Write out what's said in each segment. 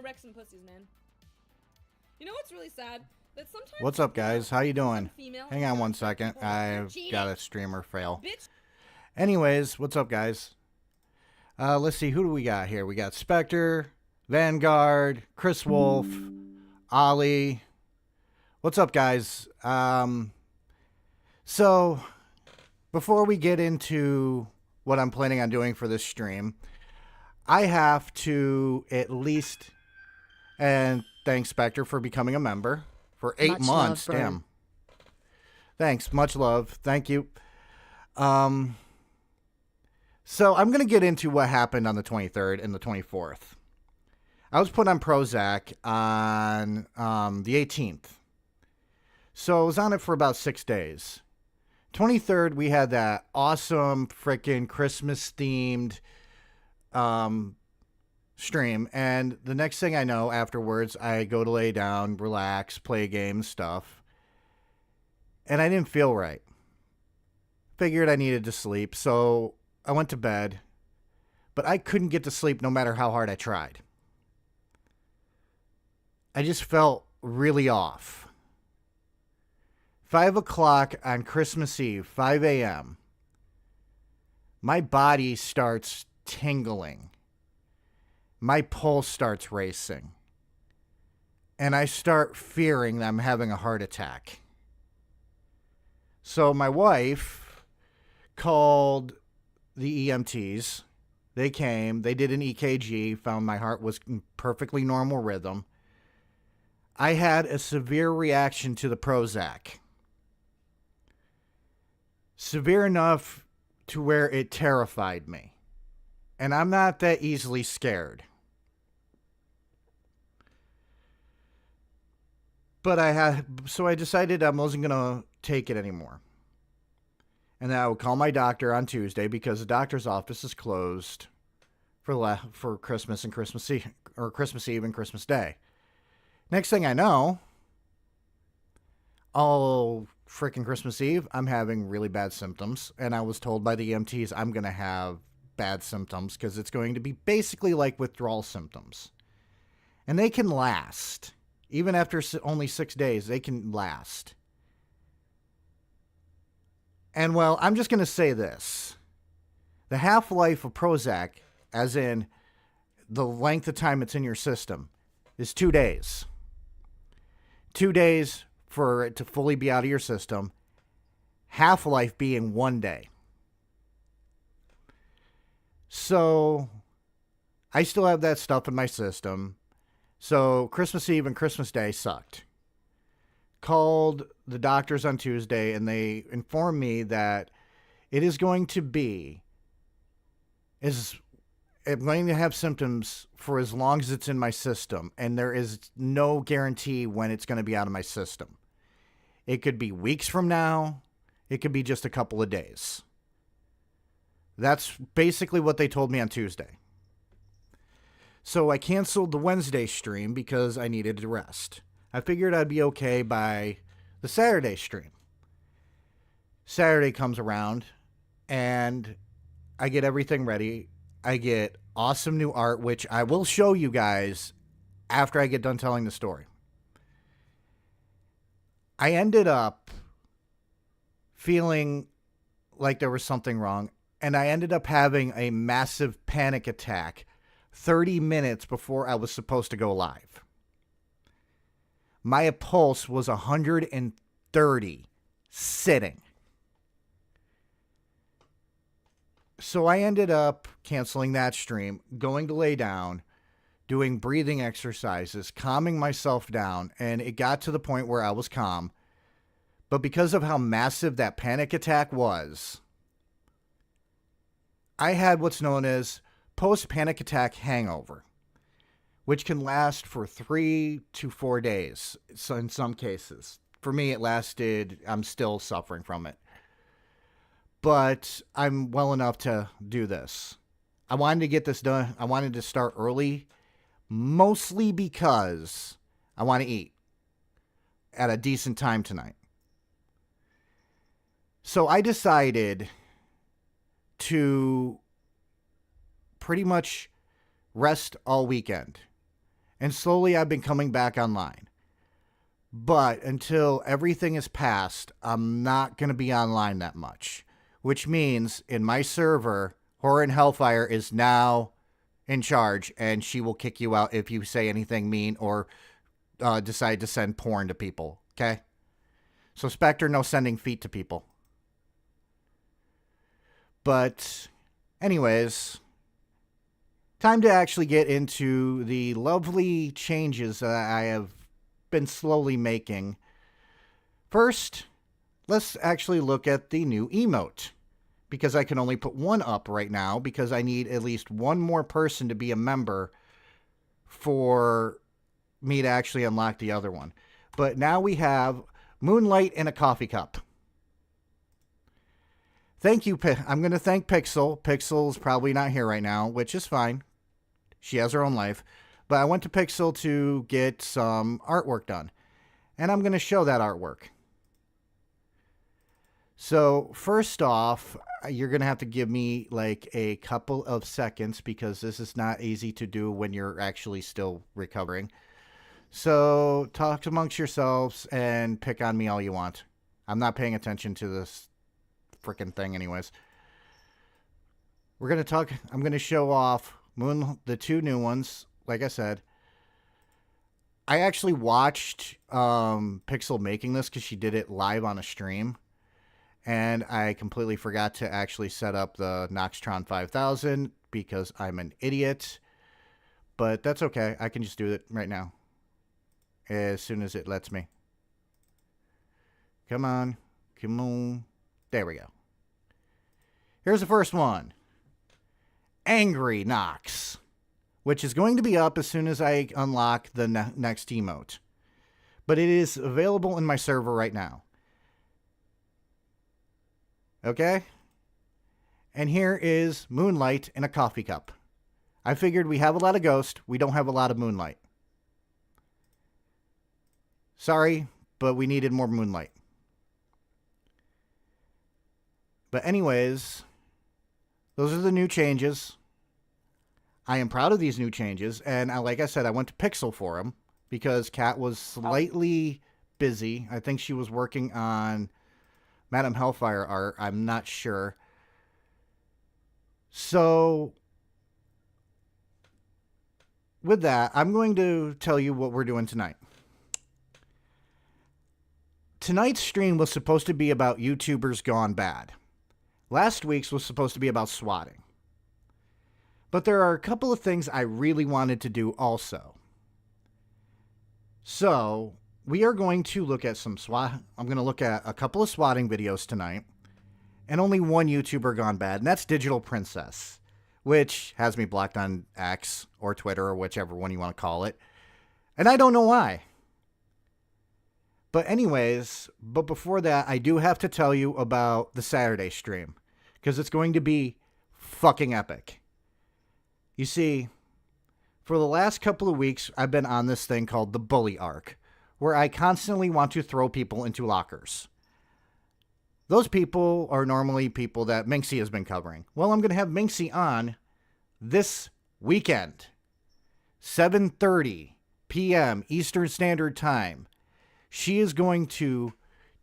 wreck some pussies, man. You know what's really sad? That sometimes. What's up, guys? How you doing? Female Hang on one second. I've cheating. got a streamer fail. Bitch. Anyways, what's up, guys? Let's see. Who do we got here? We got Spectre, Vanguard, Chris Wolf, Ollie. What's up, guys? So, before we get into what I'm planning on doing for this stream, I have to at least, and thanks, Spectre, for becoming a member for 8 Much months. love, bro. Damn. Thanks. Much love. Thank you. So I'm going to get into what happened on the 23rd and the 24th. I was put on Prozac on the 18th. So I was on it for about 6 days. 23rd, we had that awesome freaking Christmas-themed stream. And the next thing I know, afterwards, I go to lay down, relax, play a game, stuff. And I didn't feel right. Figured I needed to sleep, so I went to bed. But I couldn't get to sleep no matter how hard I tried. I just felt really off. 5 o'clock on Christmas Eve, 5 a.m., my body starts tingling. My pulse starts racing. And I start fearing that I'm having a heart attack. So my wife called the EMTs. They came, they did an EKG, found my heart was in perfectly normal rhythm. I had a severe reaction to the Prozac. Severe enough to where it terrified me. And I'm not that easily scared. But so I decided I wasn't going to take it anymore. And then I would call my doctor on Tuesday because the doctor's office is closed for Christmas and Christmas Eve, or Christmas Eve and Christmas Day. Next thing I know, all freaking Christmas Eve, I'm having really bad symptoms. And I was told by the EMTs I'm going to have bad symptoms because it's going to be basically like withdrawal symptoms. And they can last. Even after only 6 days, they can last. And well, I'm just going to say this. The half-life of Prozac, as in the length of time it's in your system, is 2 days. 2 days for it to fully be out of your system. Half-life being 1 day. So, I still have that stuff in my system. So, Christmas Eve and Christmas Day sucked. Called the doctors on Tuesday, and they informed me that it is going to be, I'm going to have symptoms for as long as it's in my system, and there is no guarantee when it's going to be out of my system. It could be weeks from now. It could be just a couple of days. That's basically what they told me on Tuesday. So I canceled the Wednesday stream because I needed to rest. I figured I'd be okay by the Saturday stream. Saturday comes around, and I get everything ready. I get awesome new art, which I will show you guys after I get done telling the story. I ended up feeling like there was something wrong, and I ended up having a massive panic attack 30 minutes before I was supposed to go live. My pulse was 130 sitting. So I ended up canceling that stream, going to lay down, doing breathing exercises, calming myself down, and it got to the point where I was calm. But because of how massive that panic attack was, I had what's known as post-panic attack hangover, which can last for 3 to 4 days so in some cases. For me, it lasted, I'm still suffering from it. But I'm well enough to do this. I wanted to get this done. I wanted to start early, mostly because I want to eat at a decent time tonight. So I decided to pretty much rest all weekend. And slowly I've been coming back online. But until everything is passed, I'm not going to be online that much. Which means in my server, Horror and Hellfire is now in charge, and she will kick you out if you say anything mean or decide to send porn to people, okay? So Spectre, no sending feet to people. But anyways, time to actually get into the lovely changes that I have been slowly making. First, let's actually look at the new emote, because I can only put one up right now because I need at least one more person to be a member for me to actually unlock the other one. But now we have Moonlight in a coffee cup. Thank you. I'm going to thank Pixel. Pixel's probably not here right now, which is fine. She has her own life. But I went to Pixel to get some artwork done. And I'm going to show that artwork. So first off, you're going to have to give me like a couple of seconds because this is not easy to do when you're actually still recovering. So talk amongst yourselves and pick on me all you want. I'm not paying attention to this freaking thing anyways. We're going to talk. I'm going to show off the two new ones. Like I said, I actually watched Pixel making this because she did it live on a stream. And I completely forgot to actually set up the Noxtron 5000 because I'm an idiot. But that's okay. I can just do it right now. As soon as it lets me. Come on. Come on. There we go. Here's the first one. Angry Nox. Which is going to be up as soon as I unlock the next emote. But it is available in my server right now. Okay? And here is Moonlight in a coffee cup. I figured we have a lot of Ghost. We don't have a lot of Moonlight. Sorry, but we needed more Moonlight. But anyways, those are the new changes. I am proud of these new changes. And like I said, I went to Pixel for them because Kat was slightly busy. I think she was working on Madam Hellfire art. I'm not sure. So with that, I'm going to tell you what we're doing tonight. Tonight's stream was supposed to be about YouTubers gone bad. Last week's was supposed to be about swatting. But there are a couple of things I really wanted to do also. So we are going to look at some I'm going to look at a couple of swatting videos tonight. And only one YouTuber gone bad, and that's Digital Princess, which has me blocked on X or Twitter or whichever one you want to call it. And I don't know why. But anyways, before that, I do have to tell you about the Saturday stream, because it's going to be fucking epic. You see, for the last couple of weeks, I've been on this thing called the Bully Arc, where I constantly want to throw people into lockers. Those people are normally people that Minxie has been covering. Well, I'm going to have Minxie on this weekend, 7:30 p.m. Eastern Standard Time. She is going to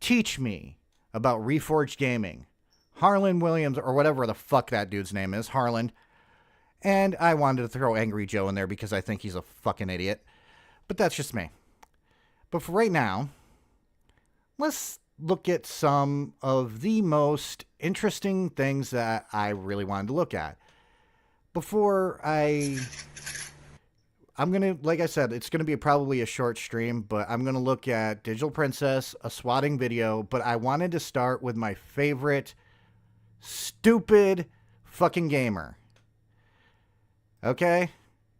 teach me about Reforged Gaming, Harlan Williams, or whatever the fuck that dude's name is, Harlan. And I wanted to throw Angry Joe in there because I think he's a fucking idiot. But that's just me. But for right now, let's look at some of the most interesting things that I really wanted to look at. Before I'm going to, like I said, it's going to be probably a short stream, but I'm going to look at Digital Princess, a swatting video, but I wanted to start with my favorite stupid fucking gamer. Okay?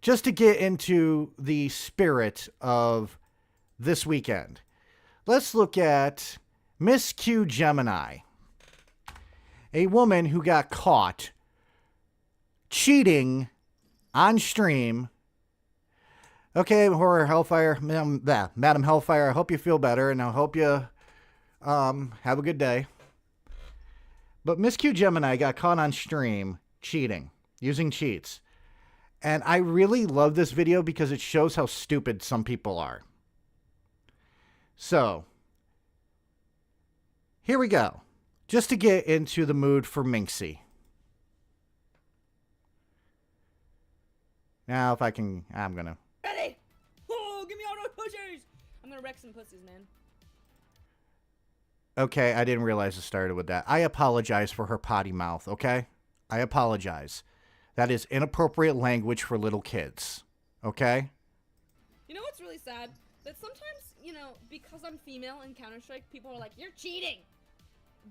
Just to get into the spirit of this weekend. Let's look at Miss Q Gemini, a woman who got caught cheating on stream. Okay, Horror Hellfire, Madam Hellfire, I hope you feel better, and I hope you have a good day. But Miss Q Gemini got caught on stream cheating, using cheats. And I really love this video because it shows how stupid some people are. So, here we go. Just to get into the mood for Minxie. Now, if I can, I'm gonna. Ready? Oh, give me all those pussies! I'm gonna wreck some pussies, man. Okay, I didn't realize it started with that. I apologize for her potty mouth, okay? I apologize. That is inappropriate language for little kids, okay? You know what's really sad? That sometimes, you know, because I'm female in Counter-Strike, people are like, you're cheating!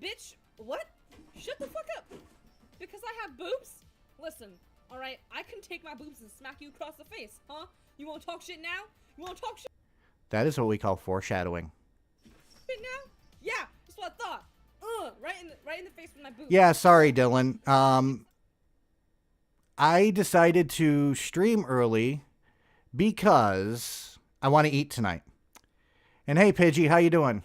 Bitch, what? Shut the fuck up! Because I have boobs? Listen, alright, I can take my boobs and smack you across the face, huh? You wanna talk shit now? You wanna talk shit That is what we call foreshadowing. now? Yeah, that's what I thought. Right in the face with my boobs. Yeah, sorry, Dylan. I decided to stream early because I want to eat tonight. And hey, Pidgey, how you doing?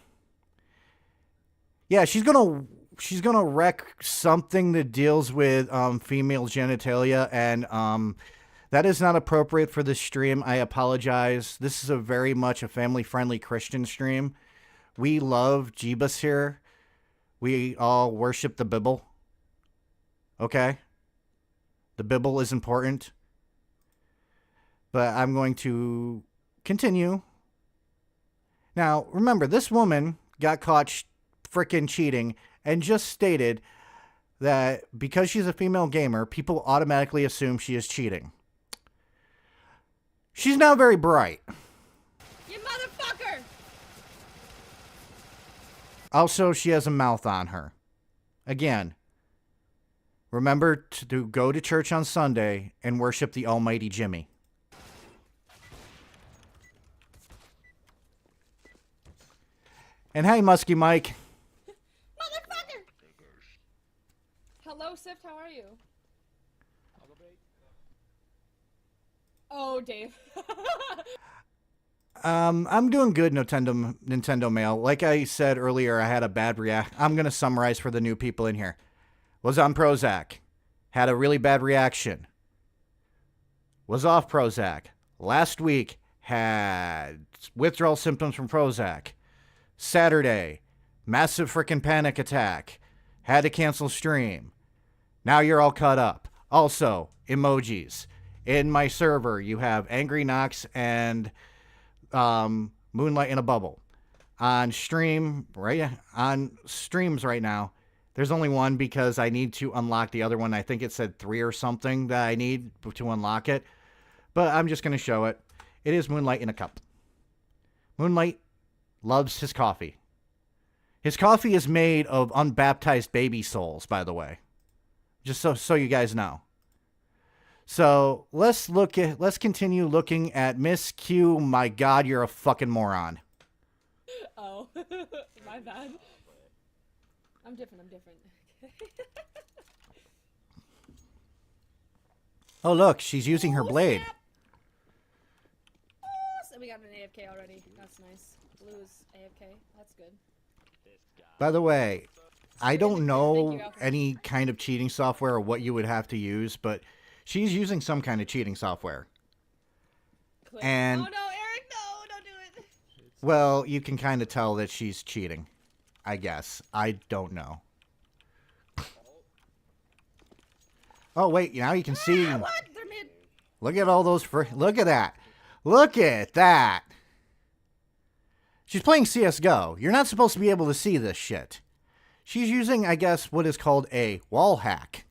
Yeah, she's gonna wreck something that deals with female genitalia, and that is not appropriate for this stream. I apologize. This is a very much a family-friendly Christian stream. We love Jeebus here. We all worship the Bible. Okay? The Bible is important. But I'm going to continue. Now, remember, this woman got caught frickin' cheating and just stated that because she's a female gamer, people automatically assume she is cheating. She's not very bright. You motherfucker! Also, she has a mouth on her. Again, remember to go to church on Sunday and worship the almighty Jimmy. And hey, Muskie Mike. Motherfucker! Hello, Sift, how are you? Oh, Dave. I'm doing good, Nintendo Mail. Like I said earlier, I had a bad react. I'm going to summarize for the new people in here. Was on Prozac. Had a really bad reaction. Was off Prozac. Last week, had withdrawal symptoms from Prozac. Saturday, massive freaking panic attack. Had to cancel stream. Now you're all caught up. Also, emojis. In my server, you have Angry Knox and Moonlight in a Bubble. On streams right now, there's only one because I need to unlock the other one. I think it said 3 or something that I need to unlock it. But I'm just going to show it. It is Moonlight in a cup. Moonlight loves his coffee. His coffee is made of unbaptized baby souls, by the way. Just so you guys know. So let's continue looking at Miss Q. My God, you're a fucking moron. Oh, my bad. I'm different. Oh, look, she's using her blade. Snap. Oh, so we got an AFK already. That's nice. Blue's AFK. That's good. By the way, I don't know any kind of cheating software or what you would have to use, but she's using some kind of cheating software. Click. And Oh no, Eric, no, don't do it. well, you can kind of tell that she's cheating. I guess. I don't know. Oh, wait, now you can see. What? They're mid. Look at all those look at that. Look at that. She's playing CS:GO. You're not supposed to be able to see this shit. She's using, I guess, what is called a wall hack.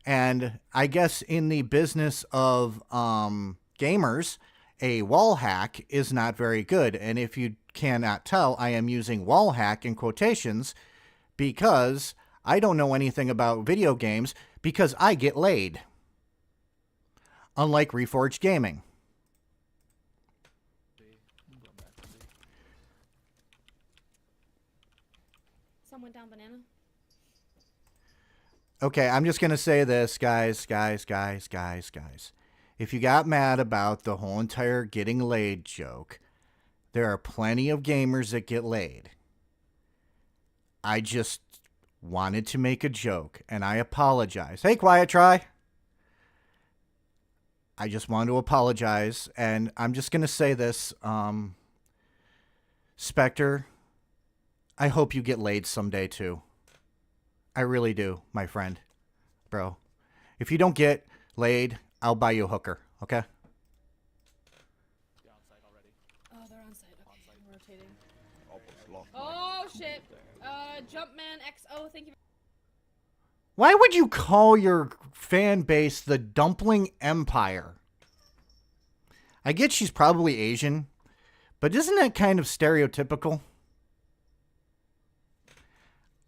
And I guess in the business of gamers, a wall hack is not very good. And if you cannot tell, I am using wall hack in quotations because I don't know anything about video games because I get laid. Unlike Reforged Gaming. Someone down banana. Okay, I'm just going to say this, guys. If you got mad about the whole entire getting laid joke, there are plenty of gamers that get laid. I just wanted to make a joke, and I apologize. Hey, Quiet Try. I just wanted to apologize, and I'm just going to say this. Spectre, I hope you get laid someday, too. I really do, my friend. Bro. If you don't get laid, I'll buy you a hooker, okay? Oh, they're on site. Okay, I'm rotating. Oh, shit. Jumpman XO, thank you. Why would you call your fan base the Dumpling Empire? I get she's probably Asian, but isn't that kind of stereotypical?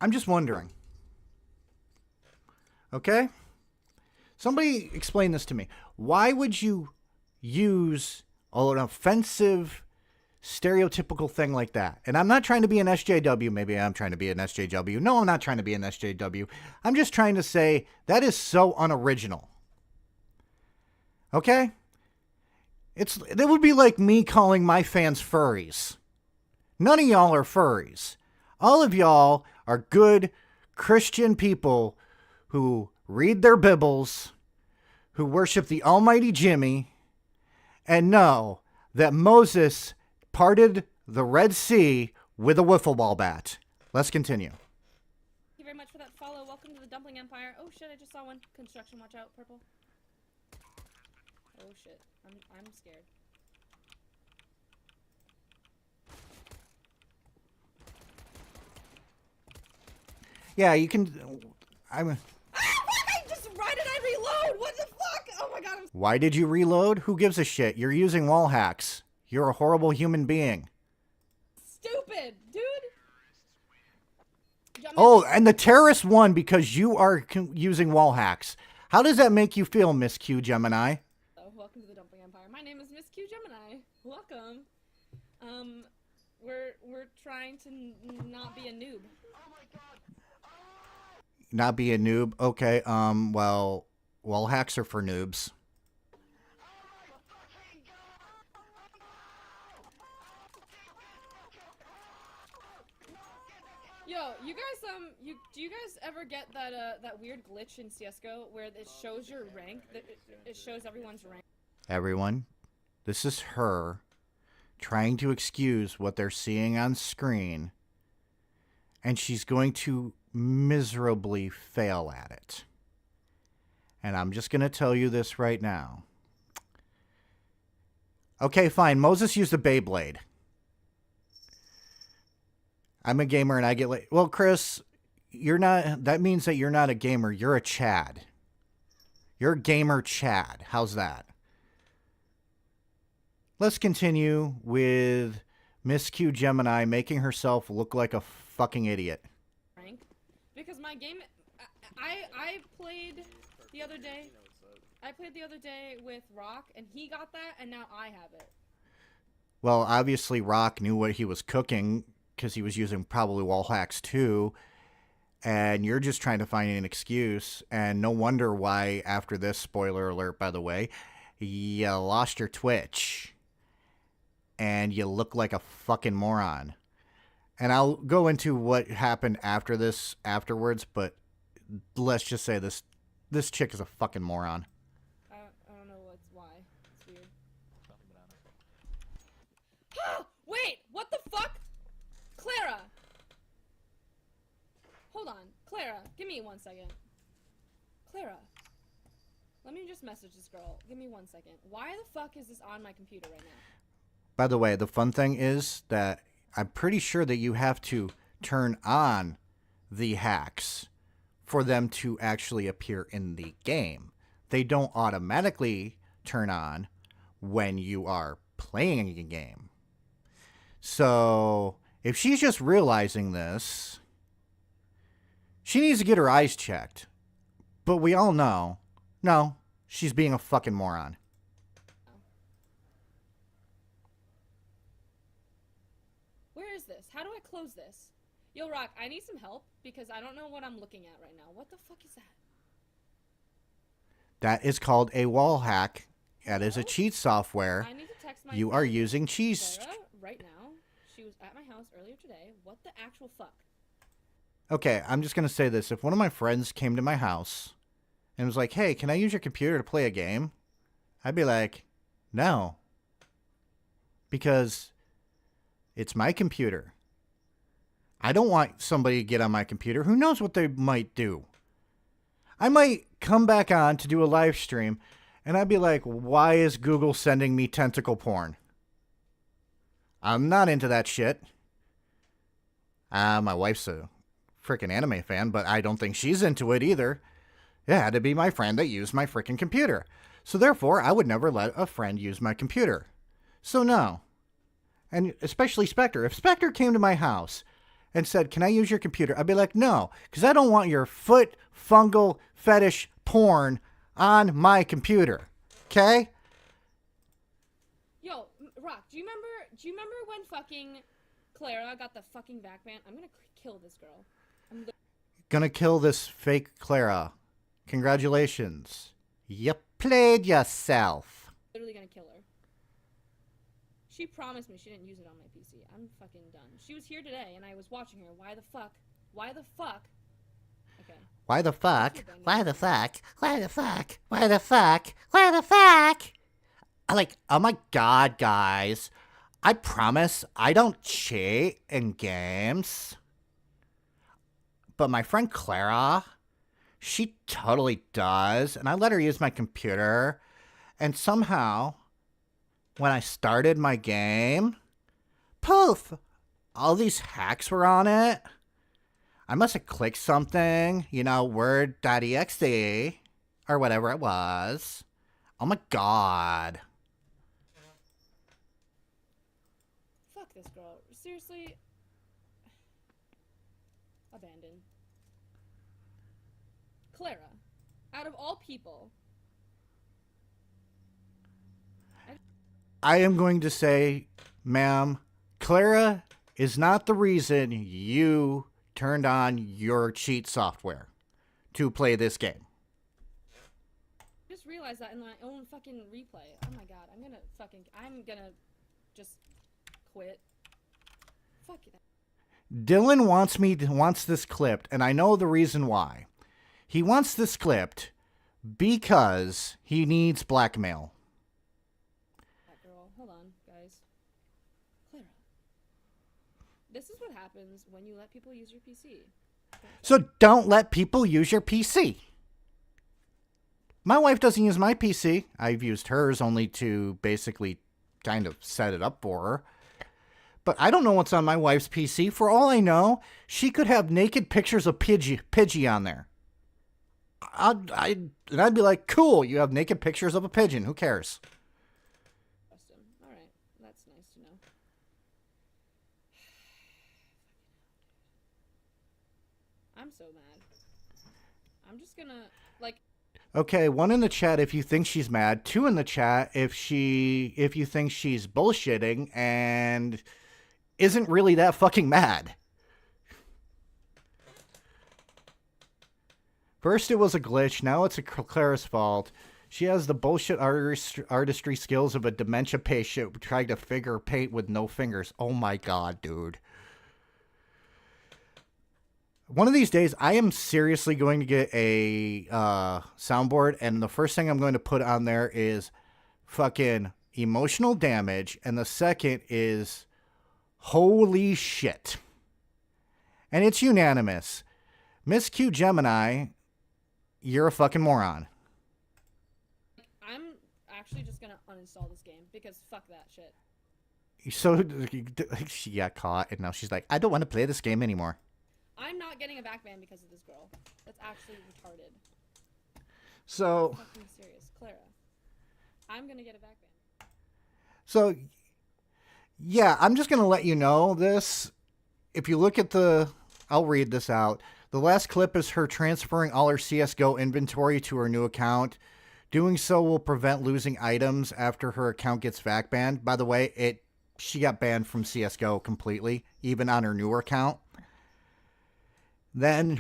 I'm just wondering. Okay? Somebody explain this to me. Why would you use an offensive, stereotypical thing like that? And I'm not trying to be an SJW. Maybe I'm trying to be an SJW. No, I'm not trying to be an SJW. I'm just trying to say that is so unoriginal. Okay? It would be like me calling my fans furries. None of y'all are furries. All of y'all are good Christian people who read their Bibles, who worship the almighty Jimmy, and know that Moses parted the Red Sea with a wiffle ball bat. Let's continue. Thank you very much for that follow. Welcome to the Dumpling Empire. Oh shit, I just saw one. Construction, watch out, purple. Oh shit, I'm scared. Yeah, you can... I just right and I reload! What the fuck? Oh my god, Why did you reload? Who gives a shit? You're using wall hacks. You're a horrible human being. stupid, dude! Oh, and the terrorist won because you are using wall hacks. How does that make you feel, Miss Q Gemini? Oh, welcome to the Dumpling Empire. My name is Miss Q Gemini. Welcome. We're trying to not be a noob. Not be a noob? Okay, well, wall hacks are for noobs. Yo, you guys, do you guys ever get that weird glitch in CS:GO where it shows your rank? It shows everyone's rank. Everyone, this is her trying to excuse what they're seeing on screen, and she's going to miserably fail at it. And I'm just going to tell you this right now. Okay, fine. Moses used a Beyblade. I'm a gamer and I get late. Well, Chris, you're not. That means that you're not a gamer. You're a Chad. You're a gamer Chad. How's that? Let's continue with Miss Q Gemini making herself look like a fucking idiot. Rank, because my game, I played the other day. I played the other day with Rock, and he got that, and now I have it. Well, obviously Rock knew what he was cooking because he was using probably wall hacks too, and you're just trying to find an excuse, and no wonder why after this, spoiler alert by the way, you lost your Twitch, and you look like a fucking moron. And I'll go into what happened after this afterwards, but let's just say this chick is a fucking moron. I don't know why. It's weird. Wait, what the fuck? Clara! Hold on. Clara, give me 1 second. Clara. Let me just message this girl. Give me 1 second. Why the fuck is this on my computer right now? By the way, the fun thing is that I'm pretty sure that you have to turn on the hacks for them to actually appear in the game. They don't automatically turn on when you are playing a game. So if she's just realizing this, she needs to get her eyes checked. But we all know, no, she's being a fucking moron. Where is this? How do I close this? Yo, Rock, I need some help because I don't know what I'm looking at right now. What the fuck is that? That is called a wall hack. That is a cheat software. I need to text my You are using cheese. Clara right now. She was at my house earlier today. What the actual fuck? Okay, I'm just going to say this. If one of my friends came to my house and was like, hey, can I use your computer to play a game? I'd be like, no. Because it's my computer. I don't want somebody to get on my computer. Who knows what they might do? I might come back on to do a live stream, and I'd be like, why is Google sending me tentacle porn? I'm not into that shit. My wife's a freaking anime fan, but I don't think she's into it either. It had to be my friend that used my freaking computer. So therefore, I would never let a friend use my computer. So no. And especially Spectre. If Spectre came to my house and said, can I use your computer? I'd be like, no, because I don't want your foot fungal fetish porn on my computer. Okay? Yo, Rock, do you remember when fucking Clara got the fucking back ban? I'm gonna kill this girl. Gonna kill this fake Clara. Congratulations. You played yourself. Literally gonna kill her. She promised me she didn't use it on my PC. I'm fucking done. She was here today and I was watching her. Why the fuck? Why the fuck? Okay. Why the fuck? Why the fuck? Why the fuck? Why the fuck? Why the fuck? Like, oh my god, guys. I promise I don't cheat in games. But my friend Clara, she totally does. And I let her use my computer. And somehow, when I started my game, poof, all these hacks were on it. I must have clicked something, you know, word.exe or whatever it was. Oh my god. Fuck this girl. Seriously. Abandon. Clara, out of all people. I am going to say, ma'am, Clara is not the reason you turned on your cheat software to play this game. Just realized that in my own fucking replay. Oh my god, I'm gonna just quit. Fuck it. Dylan wants this clipped, and I know the reason why. He wants this clipped because he needs blackmail. That girl, hold on, guys. Clara. This is what happens when you let people use your PC. So don't let people use your PC. My wife doesn't use my PC. I've used hers only to basically kind of set it up for her. But I don't know what's on my wife's PC. For all I know, she could have naked pictures of Pidgey on there. I'd be like, cool, you have naked pictures of a pigeon. Who cares? All right, that's nice to know. I'm so mad. I'm just gonna, like... Okay, 1 in the chat if you think she's mad. 2 in the chat if you think she's bullshitting and isn't really that fucking mad. First it was a glitch, now it's Clara's fault. She has the bullshit artistry skills of a dementia patient trying to figure paint with no fingers. Oh my god, dude. One of these days, I am seriously going to get a soundboard, and the first thing I'm going to put on there is fucking emotional damage, and the second is holy shit. And it's unanimous. Miss Q Gemini, you're a fucking moron. I'm actually just gonna uninstall this game because fuck that shit. So she got caught, and now she's like, I don't want to play this game anymore. I'm not getting a back ban because of this girl. That's actually retarded. So... I'm fucking serious. Clara. I'm gonna get a back ban. So, yeah, I'm just going to let you know this. If you look at the... I'll read this out. The last clip is her transferring all her CSGO inventory to her new account. Doing so will prevent losing items after her account gets back banned. By the way, she got banned from CSGO completely, even on her newer account. Then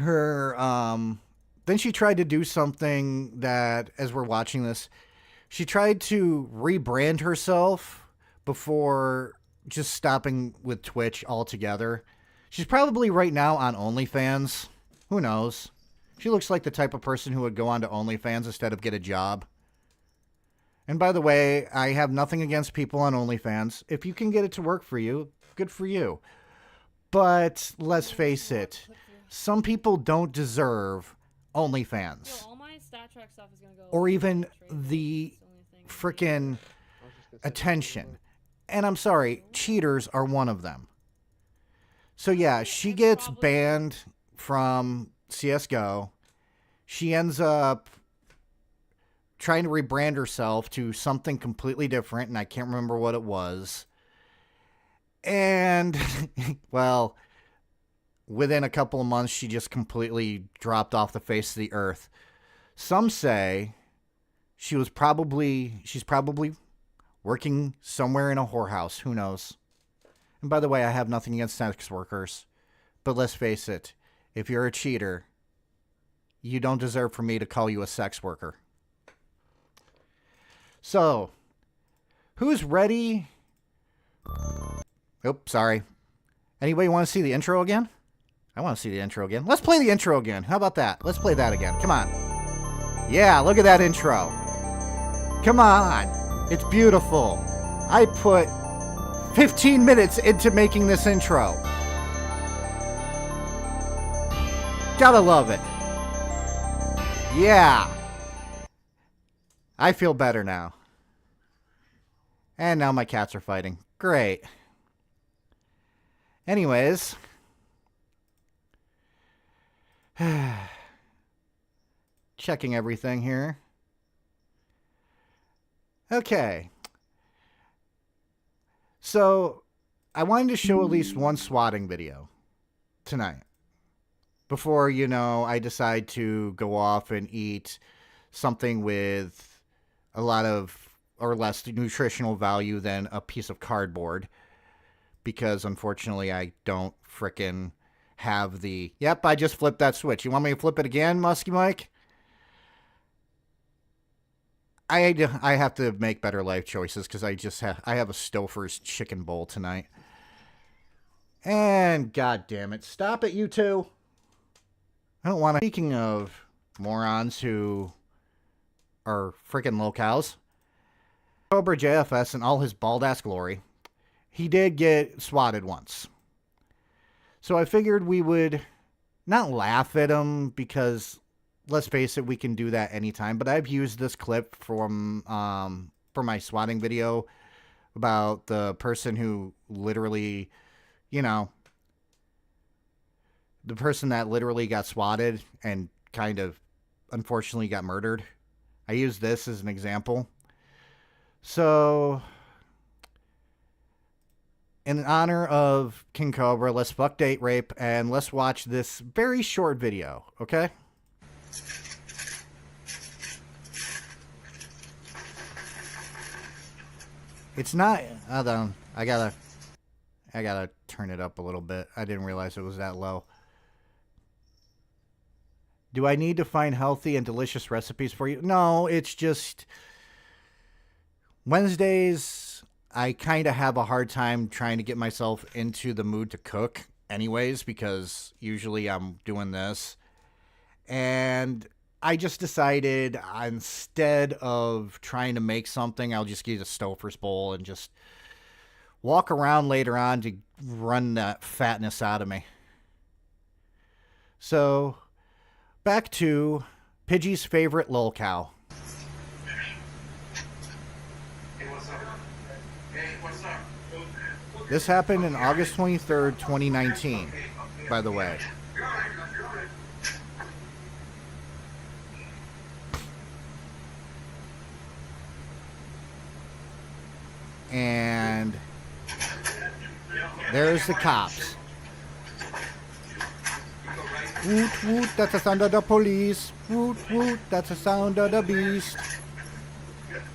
then she tried to do something that, as we're watching this, she tried to rebrand herself before just stopping with Twitch altogether. She's probably right now on OnlyFans. Who knows? She looks like the type of person who would go on to OnlyFans instead of get a job. And by the way, I have nothing against people on OnlyFans. If you can get it to work for you, good for you. But let's face it, some people don't deserve OnlyFans. Yo, all my stat track stuff is gonna go. Or even the frickin' attention. And I'm sorry, cheaters are one of them. So yeah, she gets banned from CSGO. She ends up trying to rebrand herself to something completely different, and I can't remember what it was. And, well, within a couple of months, she just completely dropped off the face of the earth. Some say she's probably working somewhere in a whorehouse. Who knows? And by the way, I have nothing against sex workers. But let's face it, if you're a cheater, you don't deserve for me to call you a sex worker. So, who's ready? Oops, sorry. Anybody want to see the intro again? I want to see the intro again. Let's play the intro again. How about that? Let's play that again. Come on. Yeah, look at that intro. Come on. It's beautiful. I put 15 minutes into making this intro. Gotta love it. Yeah. I feel better now. And now my cats are fighting. Great. Anyways. Checking everything here. Okay. So, I wanted to show at least one swatting video tonight. Before, I decide to go off and eat something with a lot of or less nutritional value than a piece of cardboard. Because, unfortunately, I don't frickin' have the... Yep, I just flipped that switch. You want me to flip it again, Muskie Mike? I have to make better life choices because I have a Stouffer's chicken bowl tonight. And, god damn it, stop it, you two. I don't want to... Speaking of morons who are freaking locals, Cobra JFS in all his bald-ass glory, he did get swatted once. So I figured we would not laugh at him because, let's face it, we can do that anytime. But I've used this clip from for my swatting video about the person who literally, the person that literally got swatted and kind of unfortunately got murdered. I use this as an example. So, in honor of King Cobra, let's fuck, date, rape, and let's watch this very short video, okay? It's not... Hold on. I gotta turn it up a little bit. I didn't realize it was that low. Do I need to find healthy and delicious recipes for you? No, it's just... Wednesdays, I kind of have a hard time trying to get myself into the mood to cook anyways, because usually I'm doing this. And I just decided instead of trying to make something, I'll just get a Stouffer's bowl and just walk around later on to run that fatness out of me. So, back to Pidgey's favorite lolcow. This happened in August 23rd, 2019, by the way. And there's the cops. Woot woot, that's the sound of the police. Woot woot, that's the sound of the beast.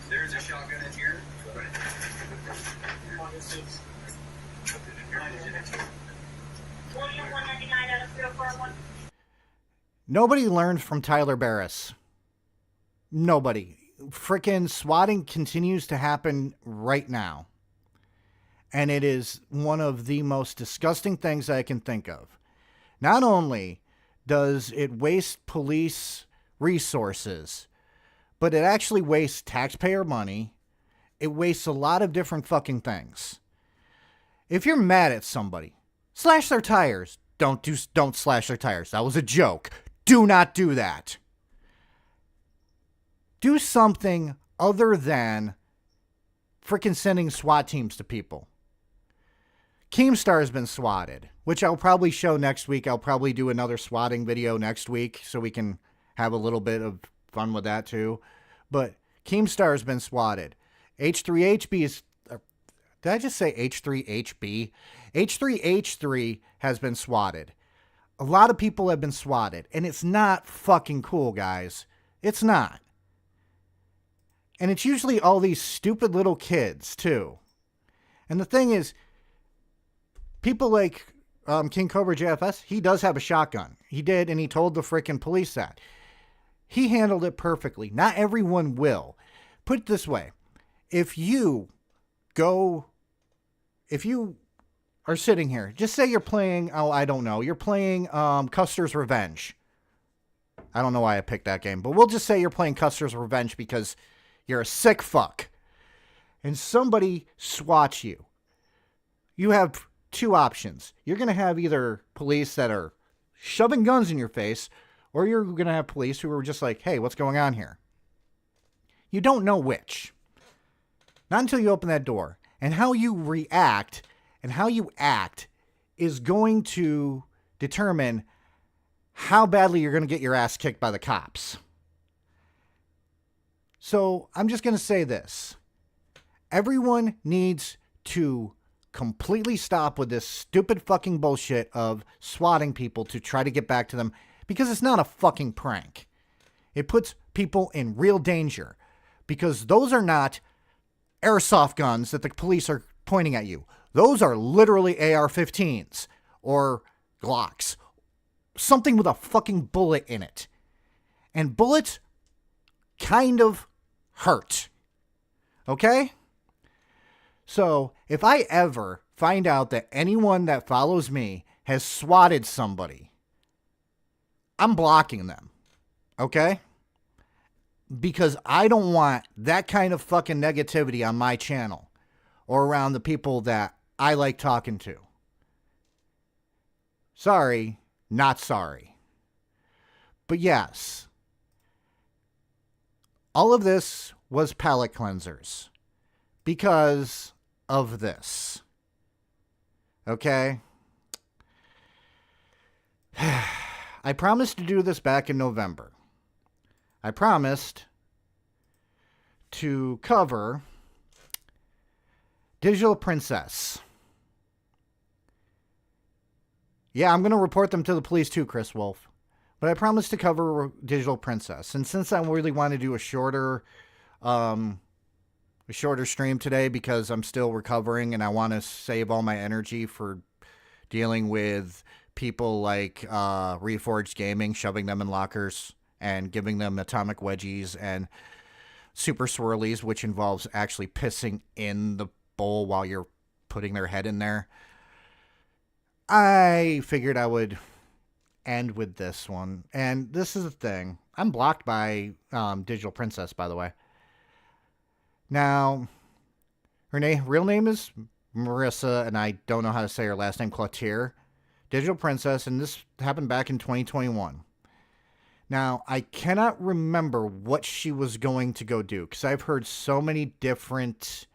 There's a shotgun in here. Nobody learned from Tyler Barris. Nobody. Frickin' swatting continues to happen right now. And it is one of the most disgusting things I can think of. Not only does it waste police resources, but it actually wastes taxpayer money. It wastes a lot of different fucking things. If you're mad at somebody, slash their tires. Don't slash their tires. That was a joke. Do not do that. Do something other than freaking sending SWAT teams to people. Keemstar has been swatted, which I'll probably show next week. I'll probably do another swatting video next week so we can have a little bit of fun with that too. But Keemstar has been swatted. H3HB is... Did I just say H3HB? H3H3 has been swatted. A lot of people have been swatted, and it's not fucking cool, guys. It's not. And it's usually all these stupid little kids, too. And the thing is, people like King Cobra JFS, he does have a shotgun. He did, and he told the freaking police that. He handled it perfectly. Not everyone will. Put it this way. If you are sitting here, just say you're playing, I don't know, you're playing Custer's Revenge. I don't know why I picked that game, but we'll just say you're playing Custer's Revenge because you're a sick fuck. And somebody swats you. You have two options. You're going to have either police that are shoving guns in your face, or you're going to have police who are just like, hey, what's going on here? You don't know which. Not until you open that door. And how you react and how you act is going to determine how badly you're going to get your ass kicked by the cops. So I'm just going to say this. Everyone needs to completely stop with this stupid fucking bullshit of swatting people to try to get back to them, because it's not a fucking prank. It puts people in real danger, because those are not airsoft guns that the police are pointing at you. Those are literally AR-15s or Glocks. Something with a fucking bullet in it. And bullets kind of hurt. Okay? So, if I ever find out that anyone that follows me has swatted somebody, I'm blocking them. Okay? Because I don't want that kind of fucking negativity on my channel or around the people that I like talking to. Sorry, not sorry. But yes, all of this was palate cleansers because of this. Okay? I promised to do this back in November. I promised to cover Digital Princess. Yeah, I'm going to report them to the police too, Chris Wolf. But I promised to cover Digital Princess. And since I really want to do a shorter stream today because I'm still recovering and I want to save all my energy for dealing with people like Reforged Gaming, shoving them in lockers and giving them atomic wedgies and super swirlies, which involves actually pissing in the bowl while you're putting their head in there. I figured I would end with this one. And this is the thing. I'm blocked by Digital Princess, by the way. Now, her real name is Marissa, and I don't know how to say her last name, Cloutier. Digital Princess, and this happened back in 2021. Now, I cannot remember what she was going to go do, because I've heard so many different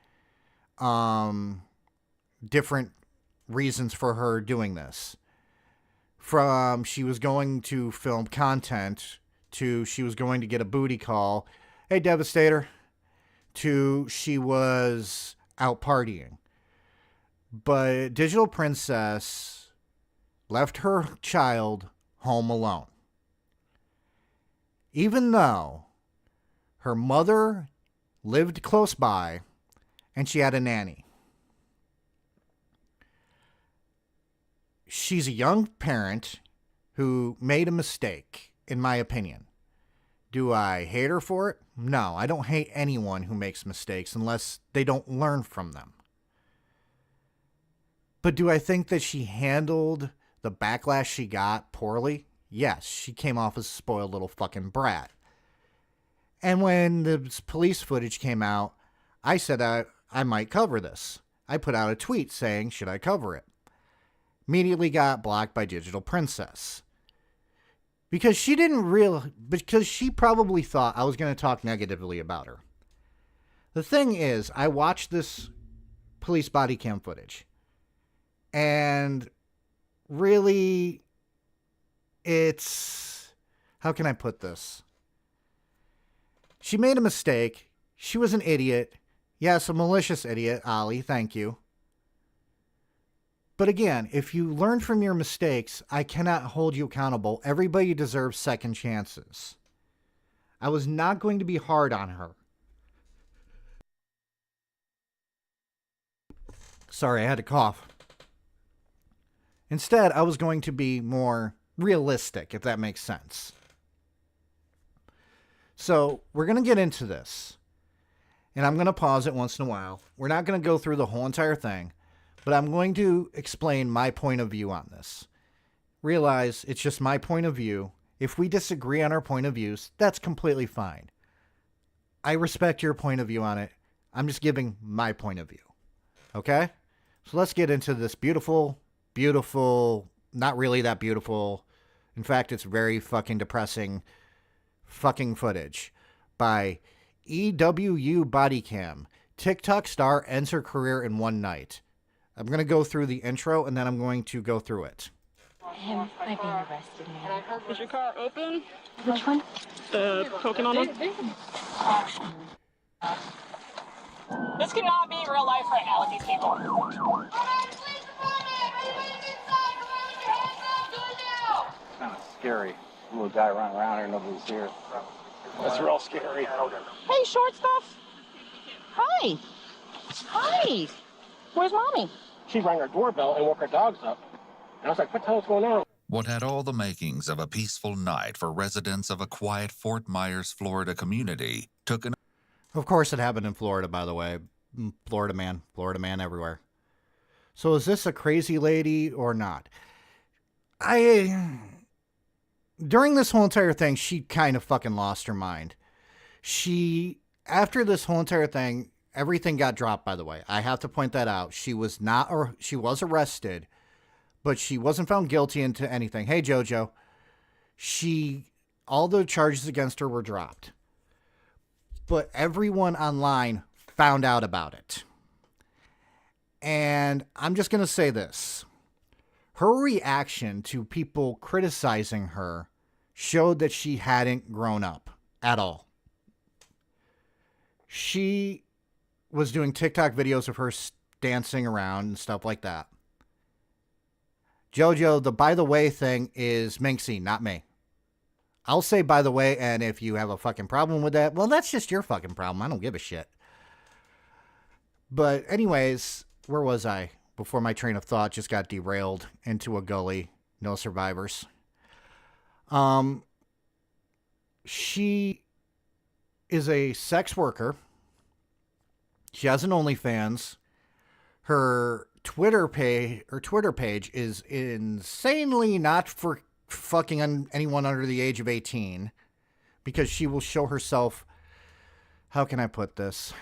reasons for her doing this. From she was going to film content, to she was going to get a booty call, hey, Devastator, to she was out partying. But Digital Princess left her child home alone. Even though her mother lived close by and she had a nanny. She's a young parent who made a mistake, in my opinion. Do I hate her for it? No, I don't hate anyone who makes mistakes unless they don't learn from them. But do I think that she handled the backlash she got poorly? Yes, she came off as a spoiled little fucking brat. And when the police footage came out, I said I might cover this. I put out a tweet saying, should I cover it? Immediately got blocked by Digital Princess. Because she probably thought I was going to talk negatively about her. The thing is, I watched this police body cam footage. And really, how can I put this? She made a mistake. She was an idiot. Yes, a malicious idiot, Ollie, thank you. But again, if you learn from your mistakes, I cannot hold you accountable. Everybody deserves second chances. I was not going to be hard on her. Sorry, I had to cough. Instead, I was going to be more realistic, if that makes sense. So, we're going to get into this. And I'm going to pause it once in a while. We're not going to go through the whole entire thing. But I'm going to explain my point of view on this. Realize it's just my point of view. If we disagree on our point of views, that's completely fine. I respect your point of view on it. I'm just giving my point of view. Okay? So let's get into this beautiful, not really that beautiful. In fact, it's very fucking depressing fucking footage by EWU Bodycam. TikTok star ends her career in one night. I'm going to go through the intro and then I'm going to go through it. Him by being arrested, man. Is your car open? Which one? The Pokemon one? This cannot be real life right now with these people. Kind of scary. Little guy running around here, nobody's here. That's real scary. Hey, short stuff. Hi. Hi. Where's mommy? She rang her doorbell and woke her dogs up. And I was like, what the hell's going on? What had all the makings of a peaceful night for residents of a quiet Fort Myers, Florida community took an... Of course it happened in Florida, by the way. Florida man everywhere. So is this a crazy lady or not? During this whole entire thing, she kind of fucking lost her mind. After this whole entire thing, everything got dropped, by the way. I have to point that out. She was arrested, but she wasn't found guilty into anything. Hey, JoJo. All the charges against her were dropped. But everyone online found out about it. And I'm just going to say this. Her reaction to people criticizing her showed that she hadn't grown up at all. She was doing TikTok videos of her dancing around and stuff like that. JoJo, the by the way thing is Minxie, not me. I'll say by the way, and if you have a fucking problem with that, well, that's just your fucking problem. I don't give a shit. But anyways, where was I? Before my train of thought just got derailed into a gully. No survivors. She is a sex worker. She has an OnlyFans. Her Twitter page is insanely not for fucking anyone under the age of 18, because she will show herself, how can I put this?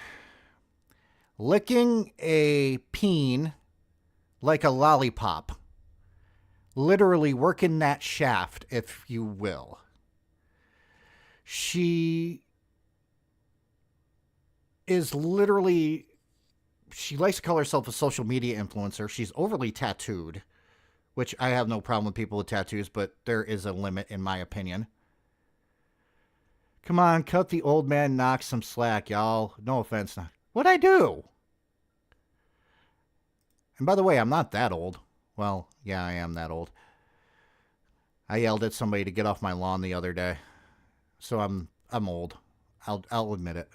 Licking a peen like a lollipop. Literally working that shaft, if you will. She is literally, she likes to call herself a social media influencer. She's overly tattooed, which I have no problem with people with tattoos, but there is a limit in my opinion. Come on, cut the old man knock some slack, y'all. No offense. What'd I do? And by the way, I'm not that old. Well, yeah, I am that old. I yelled at somebody to get off my lawn the other day. So I'm old. I'll admit it.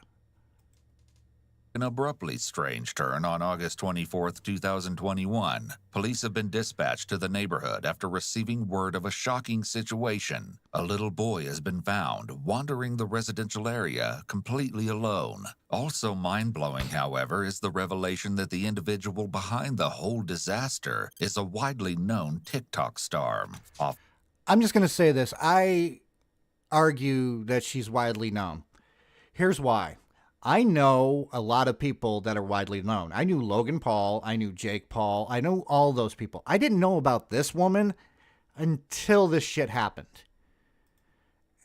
An abruptly strange turn on August 24th, 2021. Police have been dispatched to the neighborhood after receiving word of a shocking situation. A little boy has been found wandering the residential area completely alone. Also mind-blowing, however, is the revelation that the individual behind the whole disaster is a widely known TikTok star. I'm just going to say this. I argue that she's widely known. Here's why. I know a lot of people that are widely known. I knew Logan Paul. I knew Jake Paul. I know all those people. I didn't know about this woman until this shit happened.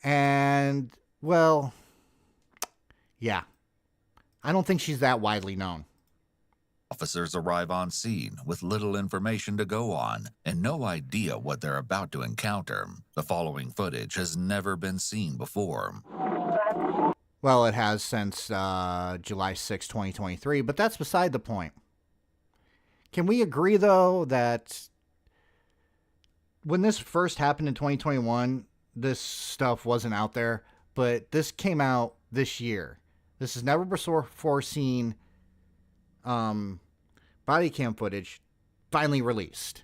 And, well, yeah. I don't think she's that widely known. Officers arrive on scene with little information to go on and no idea what they're about to encounter. The following footage has never been seen before. Well, it has since July 6, 2023, but that's beside the point. Can we agree, though, that when this first happened in 2021, this stuff wasn't out there, but this came out this year. This is never before seen body cam footage finally released.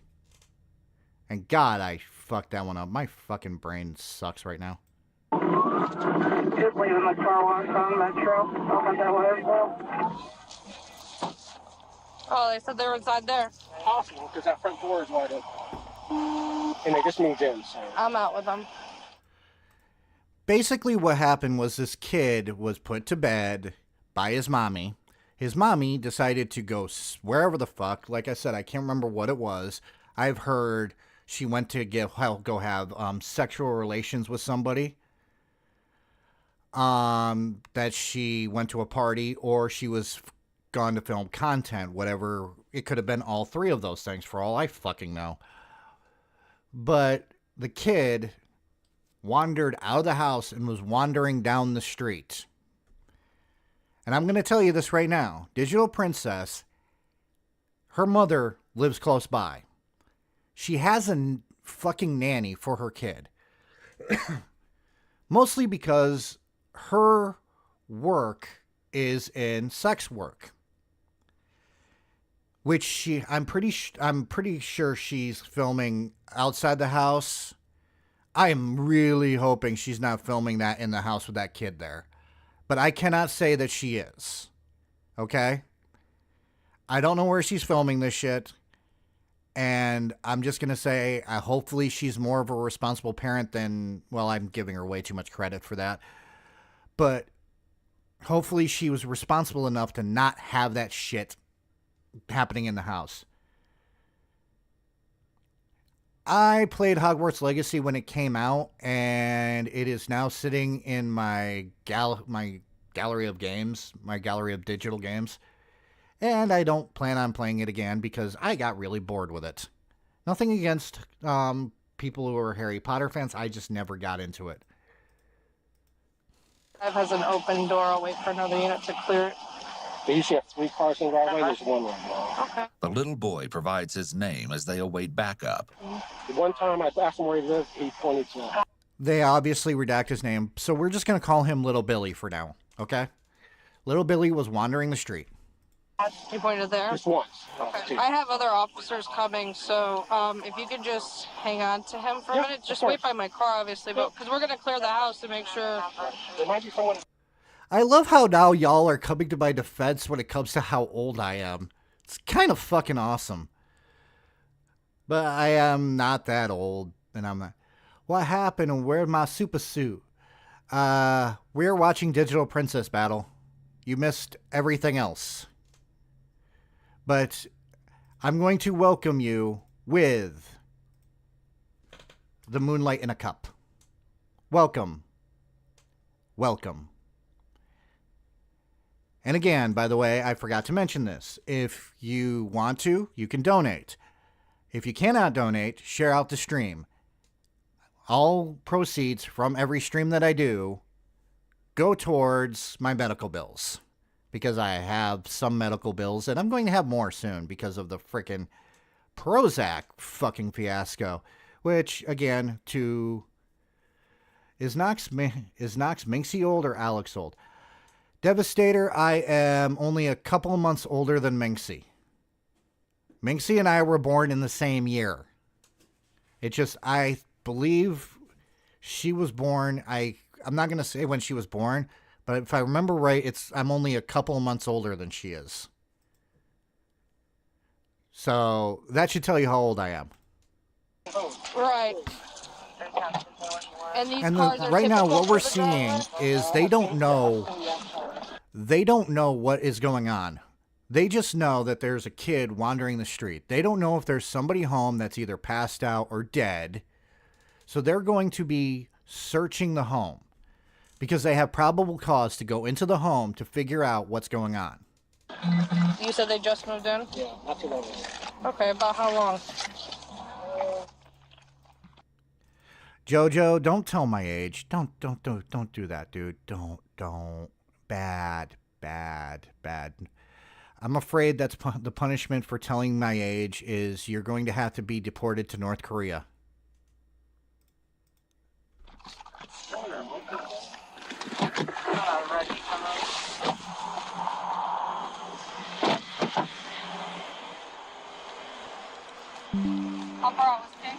And God, I fucked that one up. My fucking brain sucks right now. Just leaving the car wash on Metro. Open that way as well. Oh, they said they were inside there. Possible, because that front door is wide open. And they just moved in, so. I'm out with them. Basically what happened was this kid was put to bed by his mommy. His mommy decided to go wherever the fuck. Like I said, I can't remember what it was. I've heard she went to go have sexual relations with somebody. That she went to a party, or she was gone to film content, whatever. It could have been all three of those things for all I fucking know. But the kid wandered out of the house and was wandering down the street. And I'm going to tell you this right now. Digital Princess, her mother lives close by. She has a fucking nanny for her kid. Mostly because her work is in sex work. Which I'm pretty sure she's filming outside the house. I'm really hoping she's not filming that in the house with that kid there. But I cannot say that she is. Okay? I don't know where she's filming this shit. And I'm just going to say, hopefully she's more of a responsible parent than, well, I'm giving her way too much credit for that. But hopefully she was responsible enough to not have that shit happening in the house. I played Hogwarts Legacy when it came out, and it is now sitting in my gallery of games, my gallery of digital games. And I don't plan on playing it again because I got really bored with it. Nothing against people who are Harry Potter fans. I just never got into it. It has an open door. I'll wait for another unit to clear it. They usually have 3 cars in the driveway. There's one right now. Okay. The little boy provides his name as they await backup. The one time I asked him where he lived, he pointed to. They obviously redact his name, so we're just going to call him Little Billy for now, okay? Little Billy was wandering the street. You pointed there? Just once. Okay. I have other officers coming, so if you could just hang on to him for a minute. Just wait by my car, obviously, but because we're going to clear the house to make sure. There might be someone. I love how now y'all are coming to my defense when it comes to how old I am. It's kind of fucking awesome. But I am not that old, and I'm not. What happened and where's my super suit? We're watching Digital Princess Battle. You missed everything else. But I'm going to welcome you with the Moonlight in a Cup. Welcome. Welcome. And again, by the way, I forgot to mention this. If you want to, you can donate. If you cannot donate, share out the stream. All proceeds from every stream that I do go towards my medical bills. Because I have some medical bills, and I'm going to have more soon because of the frickin' Prozac fucking fiasco. Which, again, is Knox Minxie old or Alex old? Devastator, I am only a couple of months older than Minxie. Minxie and I were born in the same year. It just, I believe she was born, I'm not going to say when she was born, but if I remember right, I'm only a couple of months older than she is. So that should tell you how old I am. Right. And these And cars are right now, typical what we're for the seeing driver? is they don't know They don't know what is going on. They just know that there's a kid wandering the street. They don't know if there's somebody home that's either passed out or dead. So they're going to be searching the home because they have probable cause to go into the home to figure out what's going on. You said they just moved in? Yeah, not too long. Okay, about how long? Jojo, don't tell my age. Don't do that, dude. Don't. Bad. I'm afraid that's the punishment for telling my age is you're going to have to be deported to North Korea. How far out was King?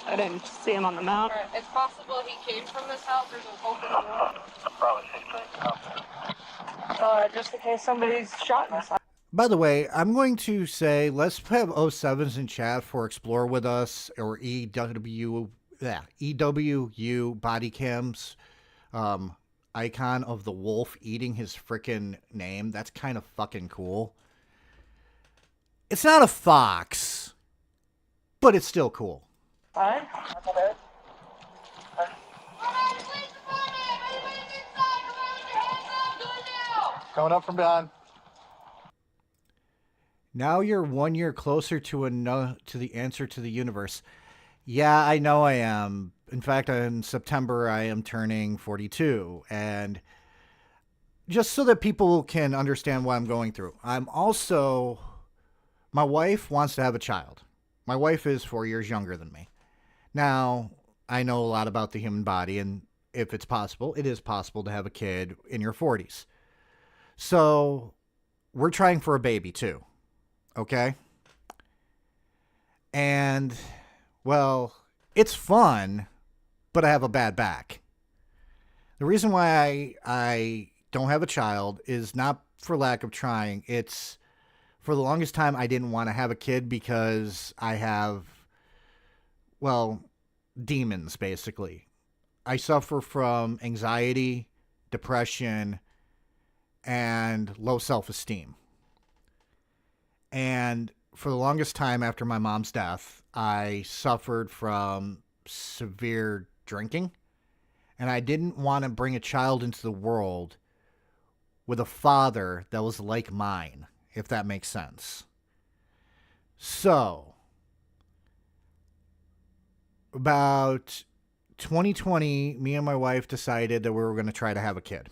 I didn't see him on the map. Alright, it's possible he came from this house. There's an open door. Probably 16. Just in case somebody's shot in this house. By the way, I'm going to say let's have 07s in chat for Explore With Us or EWU body cams icon of the wolf eating his frickin' name. That's kind of fucking cool. It's not a fox, but it's still cool. Alright. Coming up from behind. Now you're 1 year closer to the answer to the universe. Yeah, I know I am. In fact, in September, I am turning 42. And just so that people can understand what I'm going through, my wife wants to have a child. My wife is 4 years younger than me. Now, I know a lot about the human body, and if it's possible, it is possible to have a kid in your 40s. So, we're trying for a baby, too. Okay? And, well, it's fun, but I have a bad back. The reason why I don't have a child is not for lack of trying. It's for the longest time I didn't want to have a kid because I have, well, demons, basically. I suffer from anxiety, depression, and low self-esteem. And for the longest time after my mom's death, I suffered from severe drinking. And I didn't want to bring a child into the world with a father that was like mine, if that makes sense. So, about 2020, me and my wife decided that we were going to try to have a kid.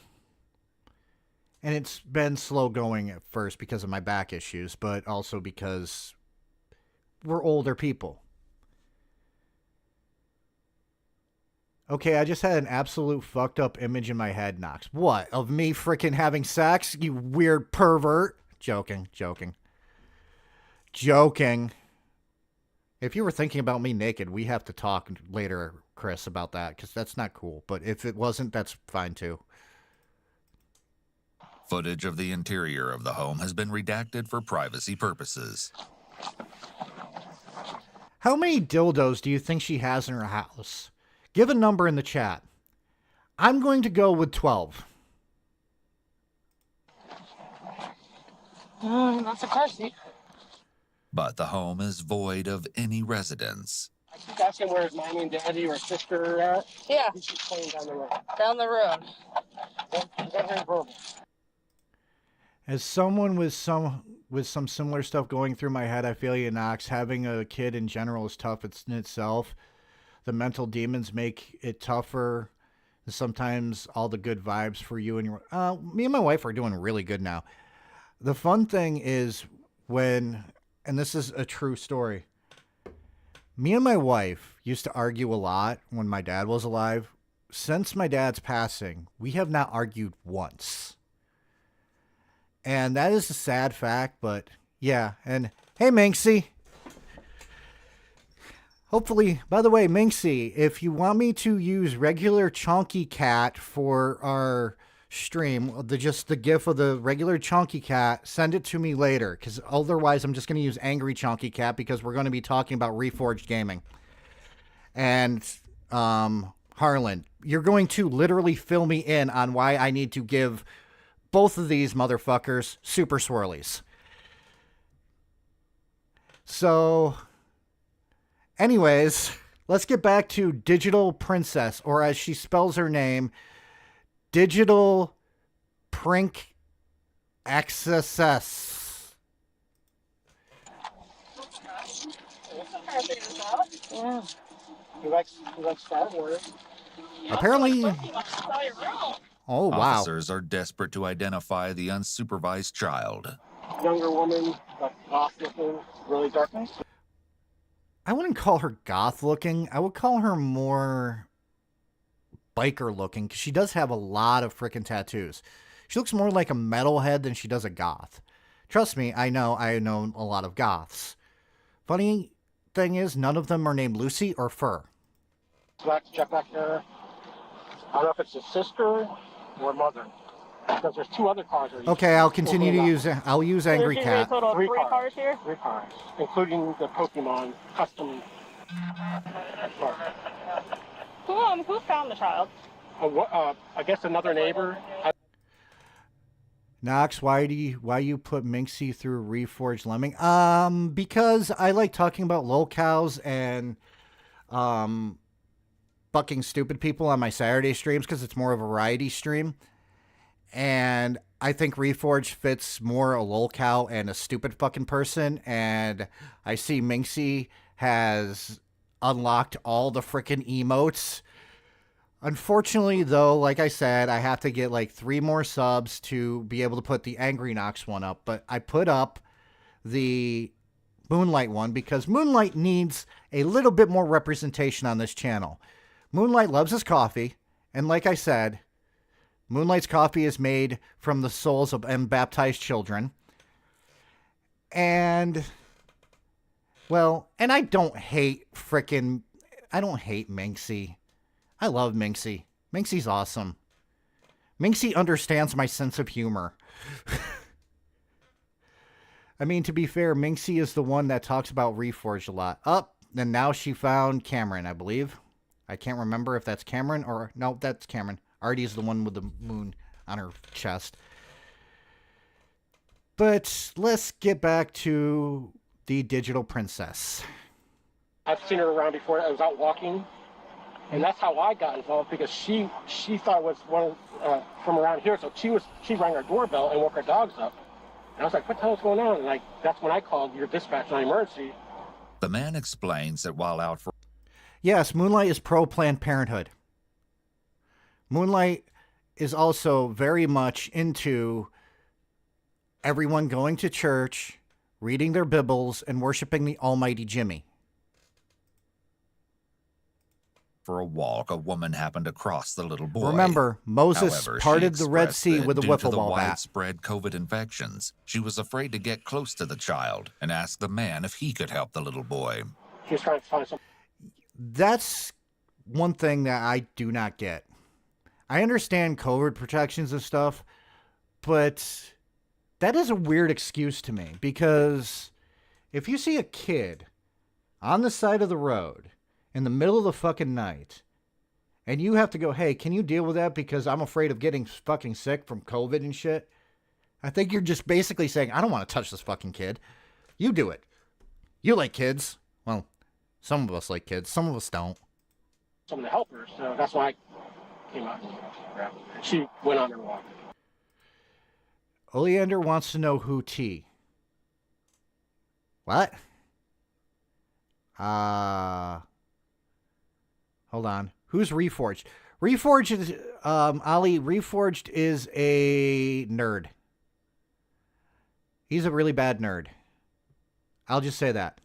And it's been slow going at first because of my back issues, but also because we're older people. Okay, I just had an absolute fucked up image in my head, Knox. What? Of me freaking having sex? You weird pervert. Joking. If you were thinking about me naked, we have to talk later, Chris, about that, because that's not cool. But if it wasn't, that's fine too. Footage of the interior of the home has been redacted for privacy purposes. How many dildos do you think she has in her house? Give a number in the chat. I'm going to go with 12. That's a car seat. But the home is void of any residents. I keep asking where his mommy and daddy or sister are at. Yeah, He's just playing down the road. down the road. You got very verbal. As someone with some similar stuff going through my head, I feel you, Knox. Having a kid in general is tough in itself. The mental demons make it tougher. Sometimes all the good vibes for you and your... me and my wife are doing really good now. The fun thing is when... And this is a true story. Me and my wife used to argue a lot when my dad was alive. Since my dad's passing, we have not argued once. And that is a sad fact, but yeah. And hey, Minxie. Hopefully, by the way, Minxie, if you want me to use regular Chunky Cat for our stream, just the gif of the regular Chunky Cat, send it to me later, because otherwise I'm just going to use Angry Chunky Cat because we're going to be talking about Reforged Gaming. And Harlan, you're going to literally fill me in on why I need to give both of these motherfuckers super swirlies. So, anyways, let's get back to Digital Princess, or as she spells her name, Digital Prink XSS. Yeah. He likes Star Wars. Apparently. Oh, wow. Officers are desperate to identify the unsupervised child. Younger woman, like goth looking, really dark. I wouldn't call her goth looking. I would call her more biker looking, because she does have a lot of freaking tattoos. She looks more like a metalhead than she does a goth. Trust me, I know a lot of goths. Funny thing is, none of them are named Lucy or Fur. Black jet black hair. I don't know if it's his sister or mother. Because there's two other cars. Okay, I'll continue to use. I'll use Angry Cat. Total three cars here. 3 cars, including the Pokemon custom car. Who found the child? I guess another neighbor. Knox, why you put Minxie through Reforged Lemming? Because I like talking about lolcows and fucking stupid people on my Saturday streams, because it's more of a variety stream. And I think Reforged fits more a lolcow and a stupid fucking person. And I see Minxie has unlocked all the freaking emotes. Unfortunately, though, like I said, I have to get like 3 more subs to be able to put the Angry Knox one up. But I put up the Moonlight one because Moonlight needs a little bit more representation on this channel. Moonlight loves his coffee. And like I said, Moonlight's coffee is made from the souls of unbaptized children. And, well, and I don't hate Minxie. I love Minxie. Minxie's awesome. Minxie understands my sense of humor. I mean, to be fair, Minxie is the one that talks about Reforged a lot. And now she found Cameron, I believe. I can't remember if that's Cameron or... No, that's Cameron. Artie is the one with the moon on her chest. But let's get back to the Digital Princess. I've seen her around before. I was out walking, and that's how I got involved, because she thought it was one from around here. So she rang our doorbell and woke our dogs up. And I was like, "What the hell is going on?" And that's when I called your dispatch on emergency. The man explains that while out for... Yes, Moonlight is pro Planned Parenthood. Moonlight is also very much into everyone going to church, reading their Bibles, and worshiping the almighty Jimmy. For a walk, a woman happened to cross the little boy. Remember, Moses However, parted she the Red expressed Sea that with a due wiffle to the ball bat. widespread COVID infections, she was afraid to get close to the child and asked the man if he could help the little boy. She was trying to find some. That's one thing that I do not get. I understand COVID protections and stuff, but that is a weird excuse to me, because if you see a kid on the side of the road in the middle of the fucking night and you have to go, "Hey, can you deal with that because I'm afraid of getting fucking sick from COVID and shit?" I think you're just basically saying, "I don't want to touch this fucking kid. You do it. You like kids." Well, some of us like kids. Some of us don't. Some of the helpers, so that's why I came out. She went on her walk. Oleander wants to know who T. What? Hold on. Who's Reforged? Reforged is, Ali, Reforged is a nerd. He's a really bad nerd. I'll just say that.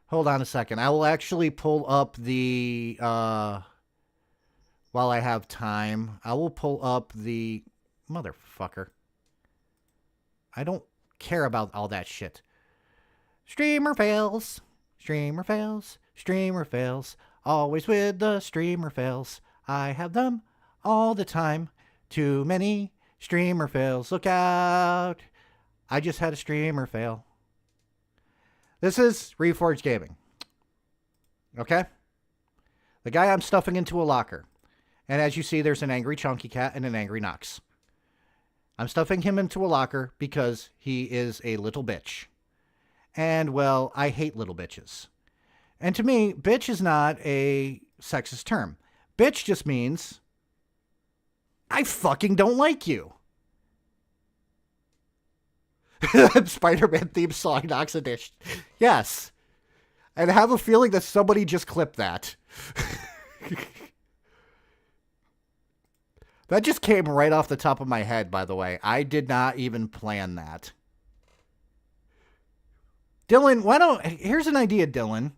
Hold on a second. I will actually pull up the, while I have time, I will pull up the, motherfucker. I don't care about all that shit. Streamer fails. Streamer fails. Streamer fails. Always with the streamer fails. I have them all the time. Too many streamer fails. Look out. I just had a streamer fail. This is Reforged Gaming. Okay? The guy I'm stuffing into a locker. And as you see, there's an angry Chunky Cat and an angry Knox. I'm stuffing him into a locker because he is a little bitch. And, well, I hate little bitches. And to me, bitch is not a sexist term. Bitch just means I fucking don't like you. Spider-Man theme song, Knox Edition. Yes. And I have a feeling that somebody just clipped that. That just came right off the top of my head, by the way. I did not even plan that. Dylan, here's an idea, Dylan.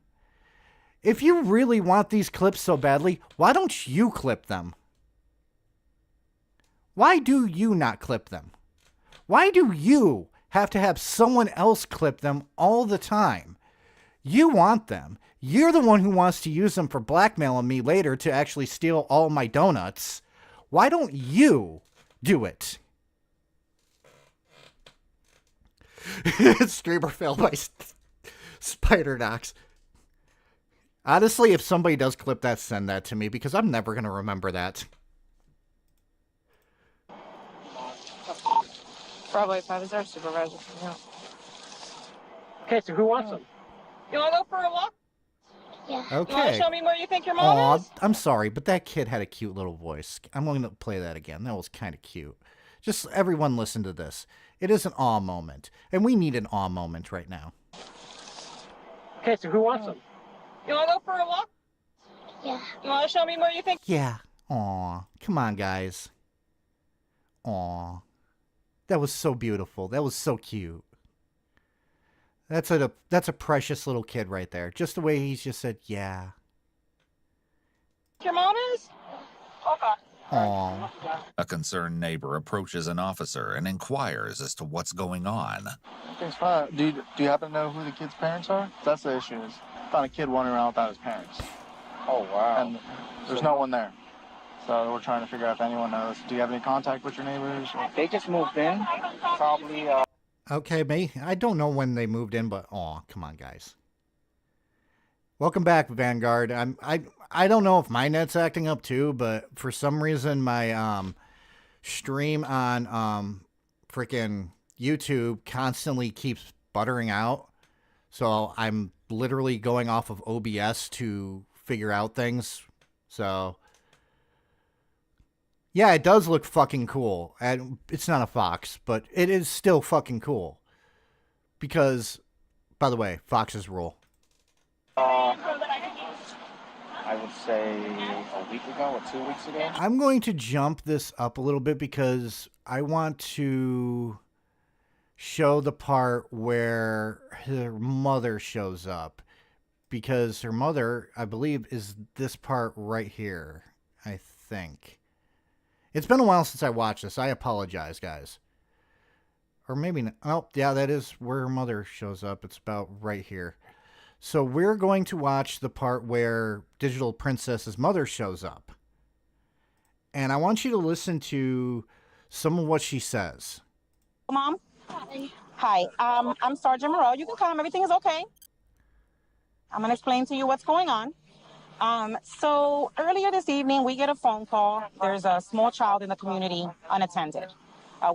If you really want these clips so badly, why don't you clip them? Why do you not clip them? Why do you have to have someone else clip them all the time? You want them. You're the one who wants to use them for blackmailing me later to actually steal all my donuts. Why don't you do it? Streamer failed by Spider Knox. Honestly, if somebody does clip that, send that to me because I'm never going to remember that. Probably 5 is our supervisor. Yeah. Okay, so who wants them? You want to go for a walk? Yeah. You want to Okay. show me where you think your mom is? I'm sorry, but that kid had a cute little voice. I'm going to play that again. That was kind of cute. Just everyone listen to this. It is an awe moment, and we need an awe moment right now. Okay, so who wants them? You want to go for a walk? Yeah. You want to show me where you think? Yeah. Aw. Come on, guys. Aw. That was so beautiful. That was so cute. That's a precious little kid right there. Just the way he's just said, yeah. Your mom is? Okay. Aw. A concerned neighbor approaches an officer and inquires as to what's going on. Everything's fine. Do you happen to know who the kid's parents are? That's the issue. Is found a kid wandering around without his parents. Oh, wow. And there's no one there. So we're trying to figure out if anyone knows. Do you have any contact with your neighbors? They just moved in. Probably, Okay, me. I don't know when they moved in, but aw, come on, guys. Welcome back, Vanguard. I don't know if my net's acting up too, but for some reason my stream on freaking YouTube constantly keeps buttering out. So I'm literally going off of OBS to figure out things. So yeah, it does look fucking cool. And it's not a fox, but it is still fucking cool. Because, by the way, foxes rule. I would say a week ago or 2 weeks ago. I'm going to jump this up a little bit because I want to show the part where her mother shows up. Because her mother, I believe, is this part right here. I think. It's been a while since I watched this. I apologize, guys. Or maybe not. Oh, yeah, that is where her mother shows up. It's about right here. So we're going to watch the part where Digital Princess's mother shows up. And I want you to listen to some of what she says. Mom? Hi. I'm Sergeant Moreau. You can come. Everything is okay. I'm going to explain to you what's going on. So earlier this evening, we get a phone call. There's a small child in the community unattended.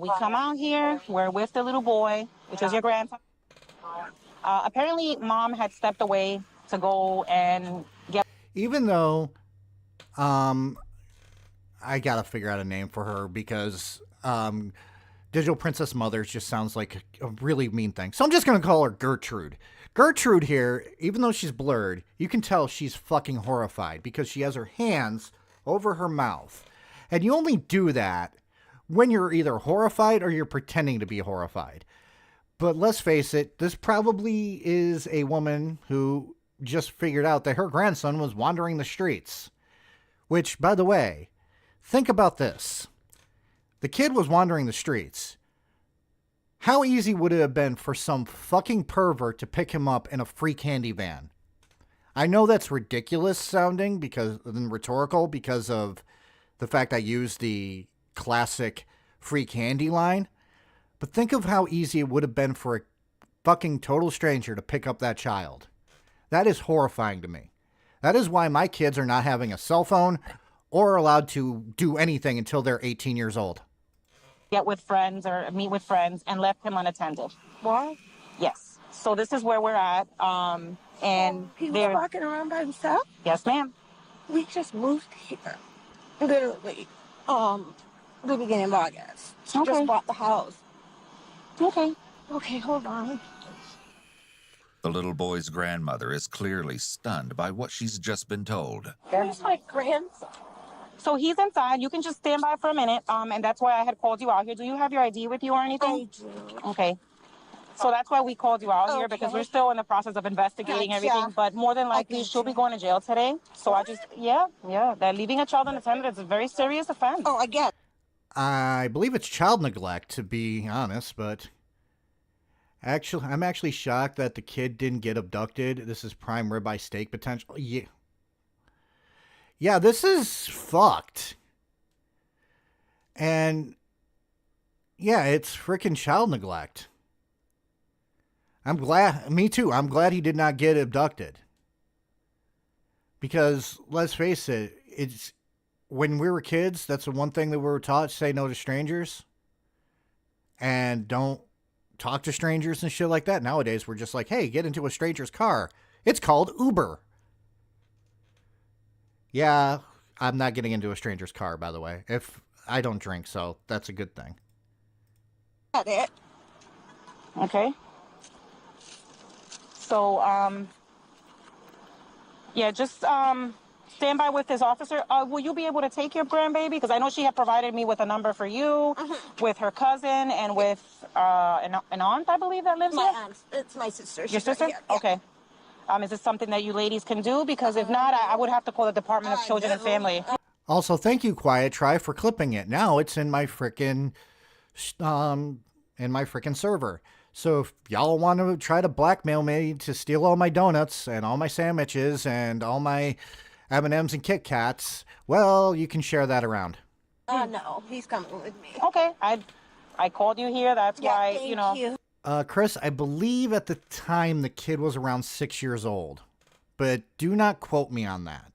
We come out here. We're with the little boy, which is your grandson. Apparently, mom had stepped away to go and get... Even though, I gotta figure out a name for her because, Digital Princess Mother just sounds like a really mean thing. So I'm just gonna call her Gertrude. Gertrude here, even though she's blurred, you can tell she's fucking horrified because she has her hands over her mouth. And you only do that when you're either horrified or you're pretending to be horrified. But let's face it, this probably is a woman who just figured out that her grandson was wandering the streets. Which, by the way, think about this. The kid was wandering the streets. How easy would it have been for some fucking pervert to pick him up in a free candy van? I know that's ridiculous sounding and rhetorical because of the fact I used the classic free candy line. But think of how easy it would have been for a fucking total stranger to pick up that child. That is horrifying to me. That is why my kids are not having a cell phone or allowed to do anything until they're 18 years old. Get with friends or meet with friends and left him unattended. What? Yes. So this is where we're at. And he was walking around by himself? Yes, ma'am. We just moved here. Literally. The beginning of August. She just bought the house. Okay. Okay, hold on. The little boy's grandmother is clearly stunned by what she's just been told. There's my grandson. So he's inside. You can just stand by for a minute. And that's why I had called you out here. Do you have your ID with you or anything? I do. Okay. So that's why we called you out here, because we're still in the process of investigating everything. But more than likely, she'll be going to jail today. So I just, that leaving a child unattended is a very serious offense. Oh, I get it. I believe it's child neglect, to be honest, but actually, I'm actually shocked that the kid didn't get abducted. This is prime ribeye steak potential. Yeah, this is fucked. And yeah, it's freaking child neglect. Me too. I'm glad he did not get abducted. Because let's face it, it's when we were kids, that's the one thing that we were taught: say no to strangers. And don't talk to strangers and shit like that. Nowadays, we're just like, hey, get into a stranger's car. It's called Uber. Yeah, I'm not getting into a stranger's car, by the way. If I don't drink, so that's a good thing. Got it. Okay. So, just stand by with this officer. Will you be able to take your grandbaby? Because I know she had provided me with a number for you, with her cousin, and with an aunt, I believe, that lives here? My aunt. It's my sister. Your sister? Yeah. Okay. Is this something that you ladies can do? Because if not, I would have to call the Department of Children and Family. Also, thank you, Quiet Try, for clipping it. Now it's in my frickin' server. So if y'all want to try to blackmail me to steal all my donuts and all my sandwiches and all my M&Ms and Kit Kats, well, you can share that around. No, he's coming with me. Okay, I called you here. That's why, Thank you. Chris, I believe at the time the kid was around 6 years old, but do not quote me on that.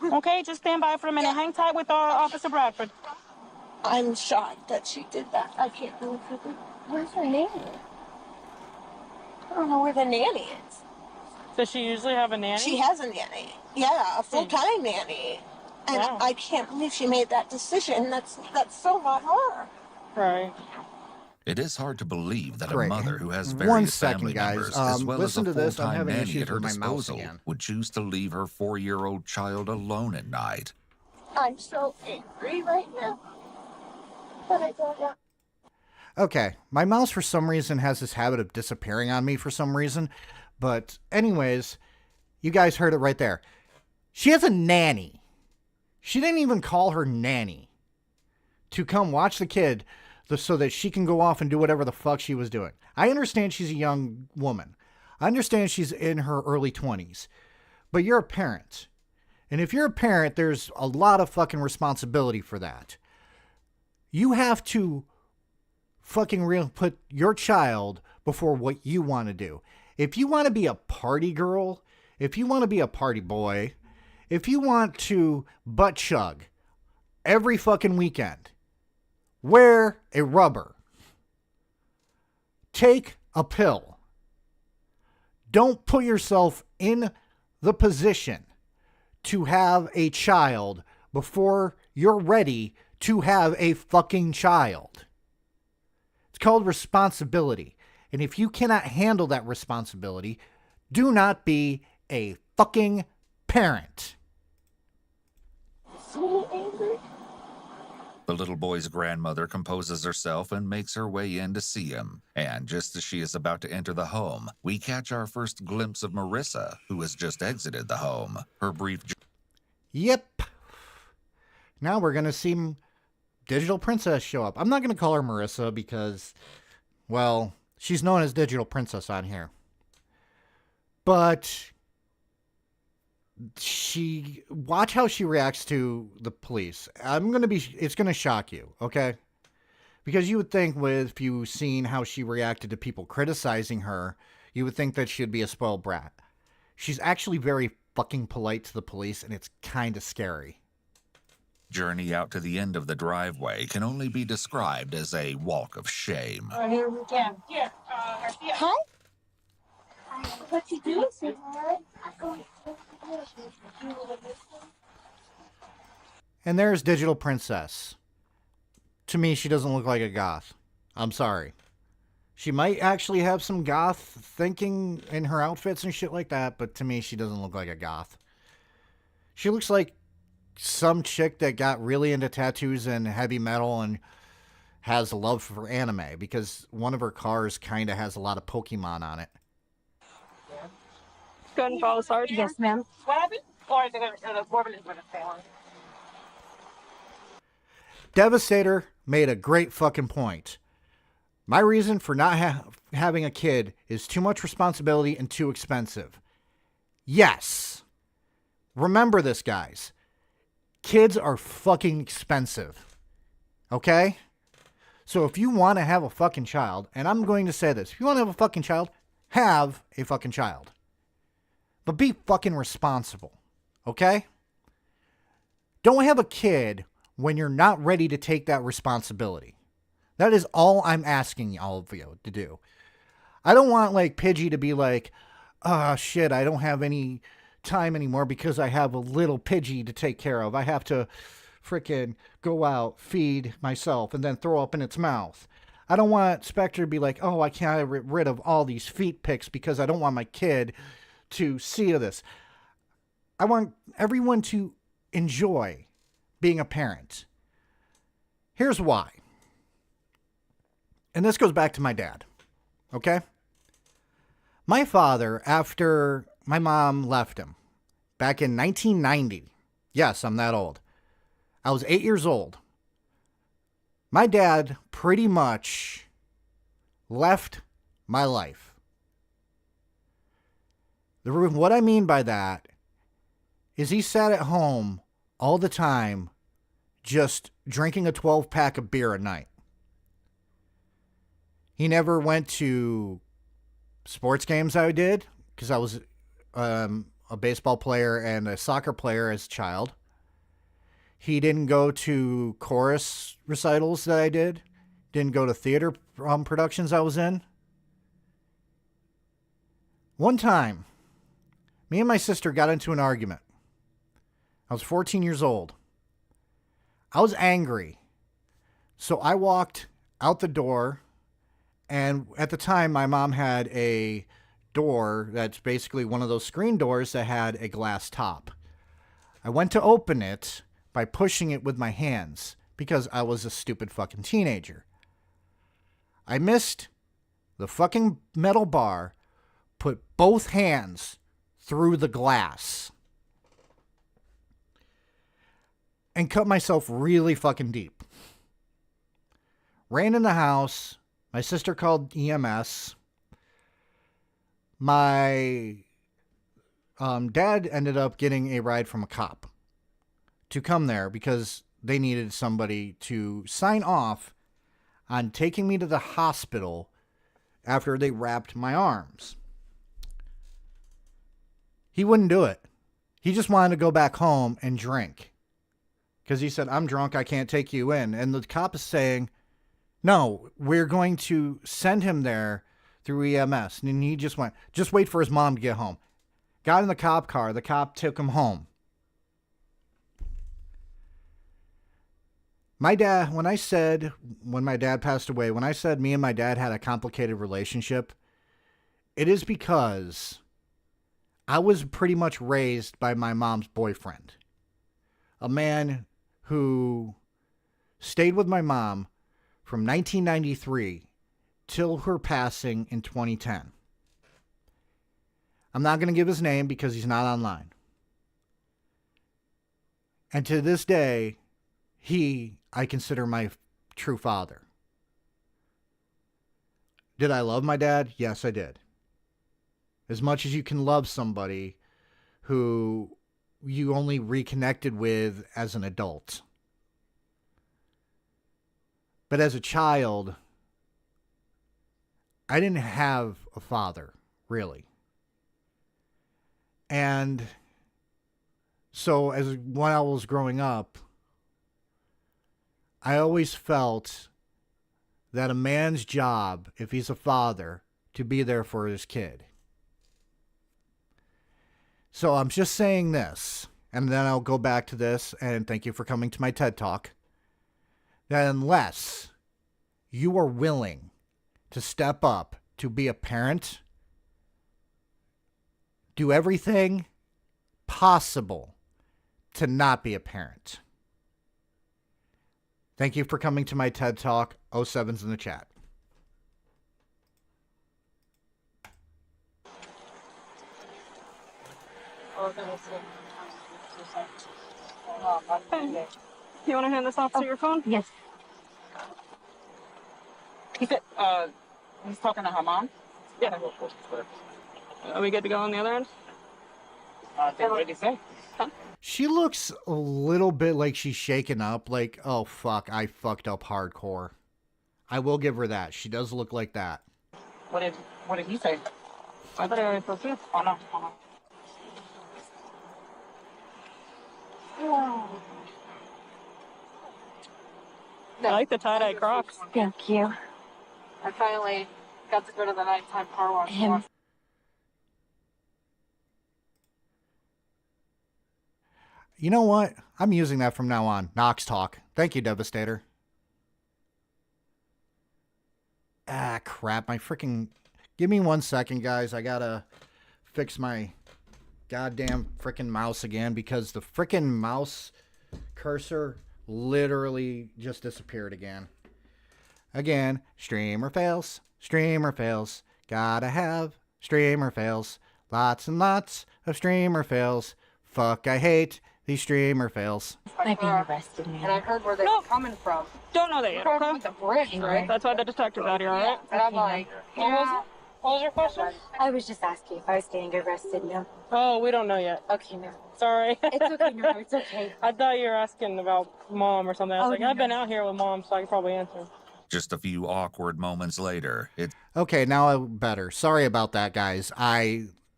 Okay, just stand by for a minute. Hang tight with Officer Bradford. I'm shocked that she did that. I can't believe it. Where's her nanny? I don't know where the nanny is. Does she usually have a nanny? She has a nanny. Yeah, a full-time nanny. And I can't believe she made that decision. That's so not her. Right. It is hard to believe that Great. a mother who has One various second, family guys. members, as well as Listen a to this. I'm full-time having nanny issues at her with my mouse disposal, again. would choose to leave her 4-year-old child alone at night. I'm so angry right now. But I don't know. Okay, my mouse for some reason has this habit of disappearing on me for some reason. But anyways, you guys heard it right there. She has a nanny. She didn't even call her nanny to come watch the kid so that she can go off and do whatever the fuck she was doing. I understand she's a young woman. I understand she's in her early 20s. But you're a parent. And if you're a parent, there's a lot of fucking responsibility for that. You have to fucking put your child before what you want to do. If you want to be a party girl, if you want to be a party boy, if you want to butt chug every fucking weekend, wear a rubber. Take a pill. Don't put yourself in the position to have a child before you're ready to have a fucking child. It's called responsibility. And if you cannot handle that responsibility, do not be a fucking parent. So angry. The little boy's grandmother composes herself and makes her way in to see him. And just as she is about to enter the home, we catch our first glimpse of Marissa, who has just exited the home. Her brief... Yep. Now we're going to see Digital Princess show up. I'm not going to call her Marissa because, well, she's known as Digital Princess on here. But watch how she reacts to the police. It's going to shock you, okay? Because you would think if you've seen how she reacted to people criticizing her, you would think that she'd be a spoiled brat. She's actually very fucking polite to the police, and it's kind of scary. Journey out to the end of the driveway can only be described as a walk of shame. Here we go. Yeah. Hi. What you doing, sweetheart? And there's Digital Princess. To me, she doesn't look like a goth. I'm sorry. She might actually have some goth thinking in her outfits and shit like that, but to me, she doesn't look like a goth. She looks like some chick that got really into tattoos and heavy metal and has a love for anime, because one of her cars kind of has a lot of Pokemon on it. Go ahead and follow Sergeant. Yes, ma'am. What happened? Or is it the Corbin is going to stay on? Devastator made a great fucking point. My reason for not having a kid is too much responsibility and too expensive. Yes. Remember this, guys. Kids are fucking expensive. Okay? So if you want to have a fucking child, and I'm going to say this, if you want to have a fucking child, have a fucking child. But be fucking responsible. Okay? Don't have a kid when you're not ready to take that responsibility. That is all I'm asking all of you to do. I don't want like Pidgey to be like, oh shit, I don't have any time anymore because I have a little Pidgey to take care of. I have to freaking go out, feed myself, and then throw up in its mouth. I don't want Spectre to be like, oh, I can't get rid of all these feet pics because I don't want my kid to see this. I want everyone to enjoy being a parent. Here's why. And this goes back to my dad. Okay? My father, after my mom left him, back in 1990, yes, I'm that old. I was 8 years old. My dad pretty much left my life. What I mean by that is he sat at home all the time just drinking a 12-pack of beer a night. He never went to sports games I did, because I was a baseball player and a soccer player as a child. He didn't go to chorus recitals that I did. Didn't go to theater productions I was in. One time, me and my sister got into an argument. I was 14 years old. I was angry. So I walked out the door, and at the time my mom had a door that's basically one of those screen doors that had a glass top. I went to open it by pushing it with my hands because I was a stupid fucking teenager. I missed the fucking metal bar, put both hands through the glass, and cut myself really fucking deep. Ran in the house. My sister called EMS. My dad ended up getting a ride from a cop to come there because they needed somebody to sign off on taking me to the hospital after they wrapped my arms. He wouldn't do it. He just wanted to go back home and drink. Because he said, I'm drunk, I can't take you in. And the cop is saying, no, we're going to send him there through EMS. And he just went, just wait for his mom to get home. Got in the cop car. The cop took him home. My dad, when my dad passed away, when I said me and my dad had a complicated relationship, it is because I was pretty much raised by my mom's boyfriend. A man who stayed with my mom from 1993 till her passing in 2010. I'm not going to give his name because he's not online. And to this day, I consider my true father. Did I love my dad? Yes, I did. As much as you can love somebody who you only reconnected with as an adult. But as a child, I didn't have a father, really. And so when I was growing up, I always felt that a man's job, if he's a father, to be there for his kid. So I'm just saying this, and then I'll go back to this, and thank you for coming to my TED Talk, that unless you are willing to step up to be a parent, do everything possible to not be a parent. Thank you for coming to my TED Talk. 07's in the chat. You want to hand this off to your phone? Yes. He said, he's talking to her mom? Yeah. Are we good to go on the other end? What did he say? She looks a little bit like she's shaken up, like, oh fuck, I fucked up hardcore. I will give her that. She does look like that. What did he say? I thought I already spoke to you. Oh, no. I like the tie-dye Crocs. Thank you. I finally got to go to the nighttime car wash. You know what? I'm using that from now on. Knox Talk. Thank you, Devastator. Ah, crap. My freaking... Give me 1 second, guys. I gotta fix my goddamn freaking mouse again because the freaking mouse cursor literally just disappeared again. Again, streamer fails. Streamer fails. Gotta have streamer fails. Lots and lots of streamer fails. Fuck, I hate these streamer fails. I've been arrested now. And I heard where they were coming from. Don't know that yet. Coming with the bridge, right? That's why the detective's out here, alright? And I'm like, yeah. What was your question? I was just asking if I was getting arrested now. Oh, we don't know yet. Okay, no. Sorry. It's okay, no, it's okay. I thought you were asking about mom or something. I was like, no, I've been out here with mom, so I can probably answer. Just a few awkward moments later, Okay, now better. Sorry about that, guys.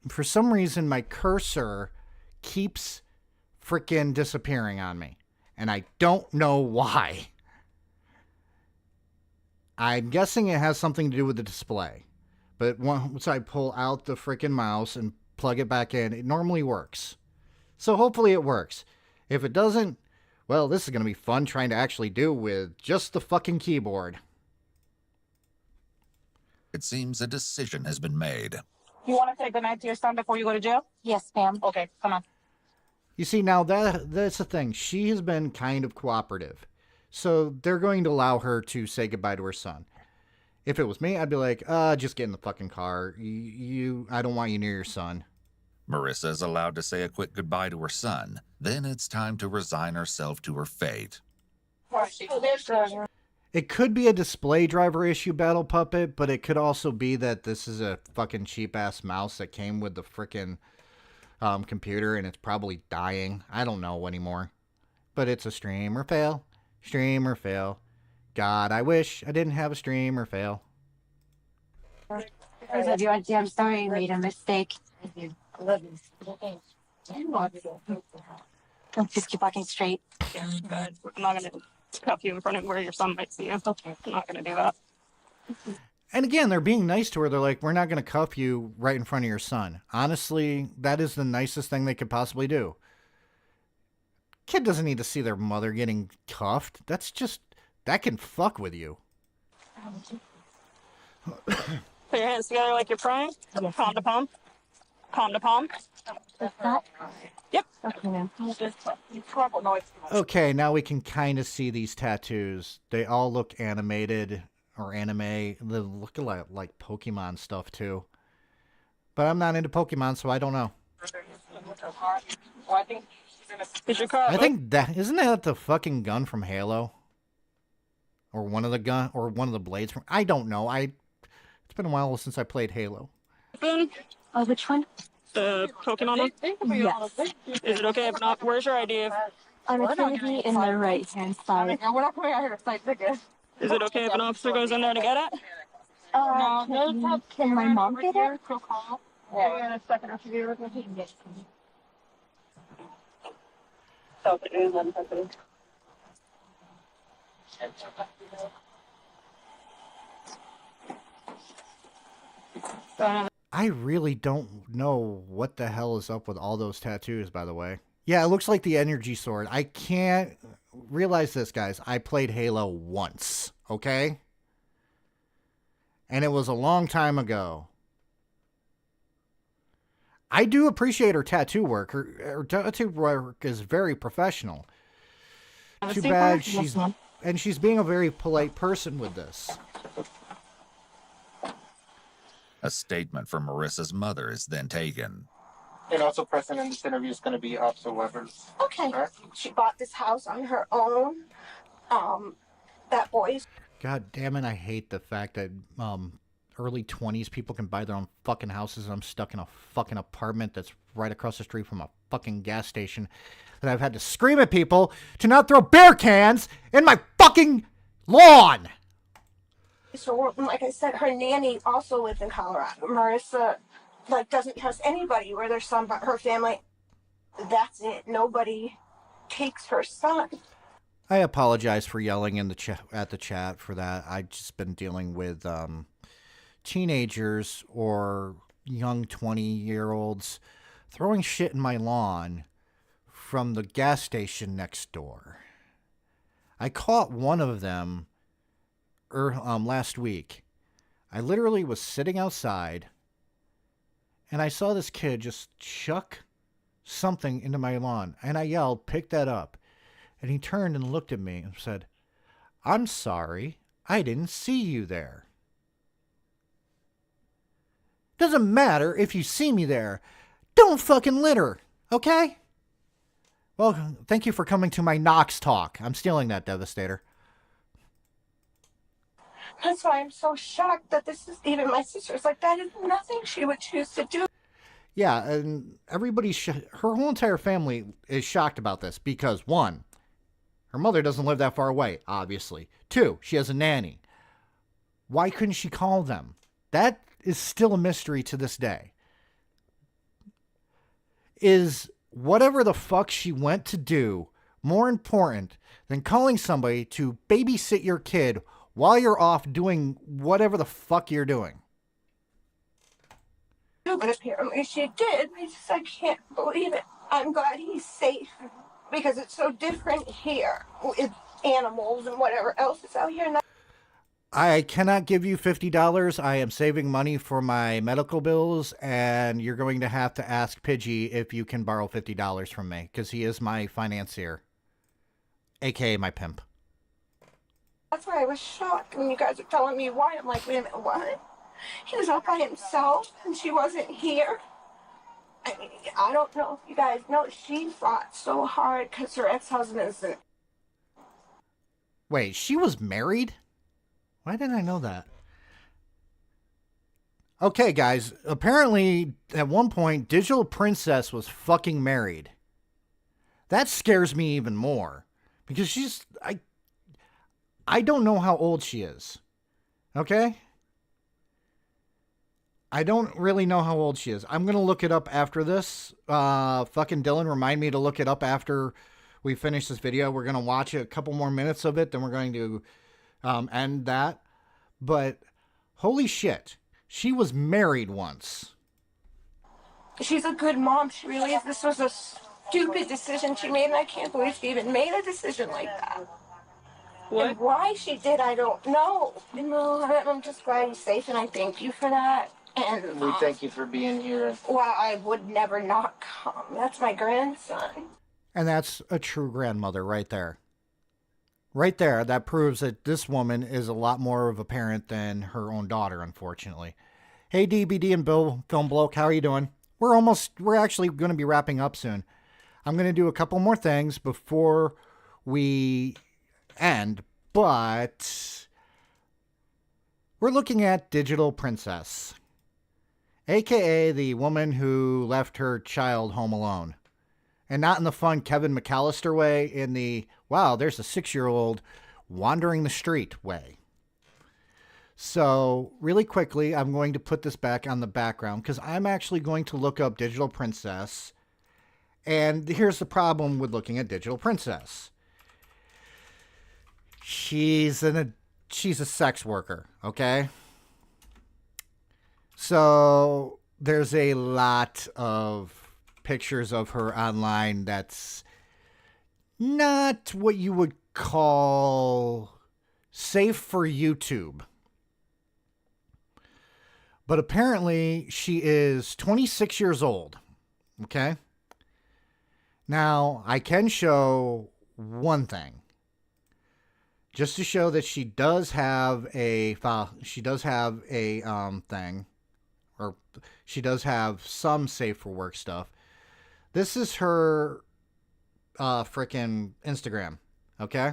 For some reason, my cursor keeps freaking disappearing on me. And I don't know why. I'm guessing it has something to do with the display. But once I pull out the freaking mouse and plug it back in, it normally works. So hopefully it works. If it doesn't, well, this is going to be fun trying to actually do with just the fucking keyboard. it seems a decision has been made. You want to say goodnight to your son before you go to jail? Yes, ma'am. Okay, come on. You see, now that's the thing. She has been kind of cooperative. So they're going to allow her to say goodbye to her son. If it was me, I'd be like, just get in the fucking car. I don't want you near your son. Marissa is allowed to say a quick goodbye to her son. Then it's time to resign herself to her fate. It could be a display driver issue, Battle Puppet, but it could also be that this is a fucking cheap-ass mouse that came with the frickin' computer and it's probably dying. I don't know anymore. But it's a stream or fail. Stream or fail. God, I wish I didn't have a stream or fail. I'm sorry I made a mistake. Just keep walking straight. Yeah, good. I'm not going to cuff you in front of where your son might see you. Okay. I'm not going to do that. And again, they're being nice to her. They're like, we're not going to cuff you right in front of your son. Honestly, that is the nicest thing they could possibly do. Kid doesn't need to see their mother getting cuffed. That can fuck with you. Put your hands together like you're crying. Yes. Palm to palm. Palm to palm. Yep. Okay, ma'am. Okay, now we can kind of see these tattoos. They all look animated or anime. They look like Pokemon stuff too. But I'm not into Pokemon, so I don't know. I think isn't that the fucking gun from Halo? Or one of the blades from, I don't know. It's been a while since I played Halo. Oh, which one? The Pokemon one? Yes. Is it okay if not? Where's your ID? It's going to be in the right-hand side. We're not coming out here to cite tickets. Is it okay if an officer goes in there to get it? Can my mom get it? Hang on a second. I should be working with you. So, it is on the I really don't know what the hell is up with all those tattoos, by the way. Yeah, it looks like the energy sword. I can't realize this, guys. I played Halo once, okay? And it was a long time ago. I do appreciate her tattoo work. Her tattoo work is very professional. Too bad she's being a very polite person with this. A statement from Marissa's mother is then taken. And also present in this interview is going to be Officer Weber. Okay. She bought this house on her own. That boy's. God damn it, I hate the fact that early 20s people can buy their own fucking houses and I'm stuck in a fucking apartment that's right across the street from a fucking gas station that I've had to scream at people to not throw beer cans in my fucking lawn. So, like I said, her nanny also lives in Colorado. Marissa, doesn't trust anybody where there's son but her family. That's it. Nobody takes her son. I apologize for yelling in the at the chat for that. I've just been dealing with teenagers or young 20-year-olds throwing shit in my lawn from the gas station next door. I caught one of them last week. I literally was sitting outside and I saw this kid just chuck something into my lawn and I yelled, "Pick that up." And he turned and looked at me and said, "I'm sorry, I didn't see you there." Doesn't matter if you see me there. Don't fucking litter, okay? Well, thank you for coming to my Knox talk. I'm stealing that, Devastator. That's why I'm so shocked that this is even my sister's. That is nothing she would choose to do. Yeah, and everybody's her whole entire family is shocked about this because, one, her mother doesn't live that far away, obviously. Two, she has a nanny. Why couldn't she call them? That is still a mystery to this day. Is whatever the fuck she went to do more important than calling somebody to babysit your kid while you're off doing whatever the fuck you're doing? But apparently she did. I can't believe it. I'm glad he's safe because it's so different here with animals and whatever else is out here. I cannot give you $50. I am saving money for my medical bills, and you're going to have to ask Pidgey if you can borrow $50 from me, because he is my financier, a.k.a. my pimp. That's why I was shocked when you guys were telling me why. I'm like, wait a minute, what? He was out by himself, and she wasn't here. I mean, I don't know if you guys know, she fought so hard because her ex-husband isn't. Wait, she was married? Why didn't I know that? Okay, guys. Apparently, at one point, Digital Princess was fucking married. That scares me even more. Because she's... I don't know how old she is. Okay? I don't really know how old she is. I'm going to look it up after this. Fucking Dylan, remind me to look it up after we finish this video. We're going to watch a couple more minutes of it. Then we're going to... end that. But holy shit, she was married once. She's a good mom. She really is. This was a stupid decision she made, and I can't believe she even made a decision like that. What? And why she did, I don't know. I'm just glad he's safe, and I thank you for that. And we thank you for being here. Well, I would never not come. That's my grandson. And that's a true grandmother right there. Right there, that proves that this woman is a lot more of a parent than her own daughter, unfortunately. Hey, DBD and Bill Film Bloke, how are you doing? We're actually going to be wrapping up soon. I'm going to do a couple more things before we end, but we're looking at Digital Princess, aka the woman who left her child home alone. And not in the fun Kevin McAllister way, in the, wow, there's a 6-year-old wandering the street way. So really quickly, I'm going to put this back on the background because I'm actually going to look up Digital Princess. And here's the problem with looking at Digital Princess. She's a sex worker, okay? So there's a lot of pictures of her online that's not what you would call safe for YouTube. But apparently she is 26 years old, okay? Now, I can show one thing. Just to show that she does have a file, she does have a thing, or she does have some safe for work stuff. This is her frickin' Instagram, okay?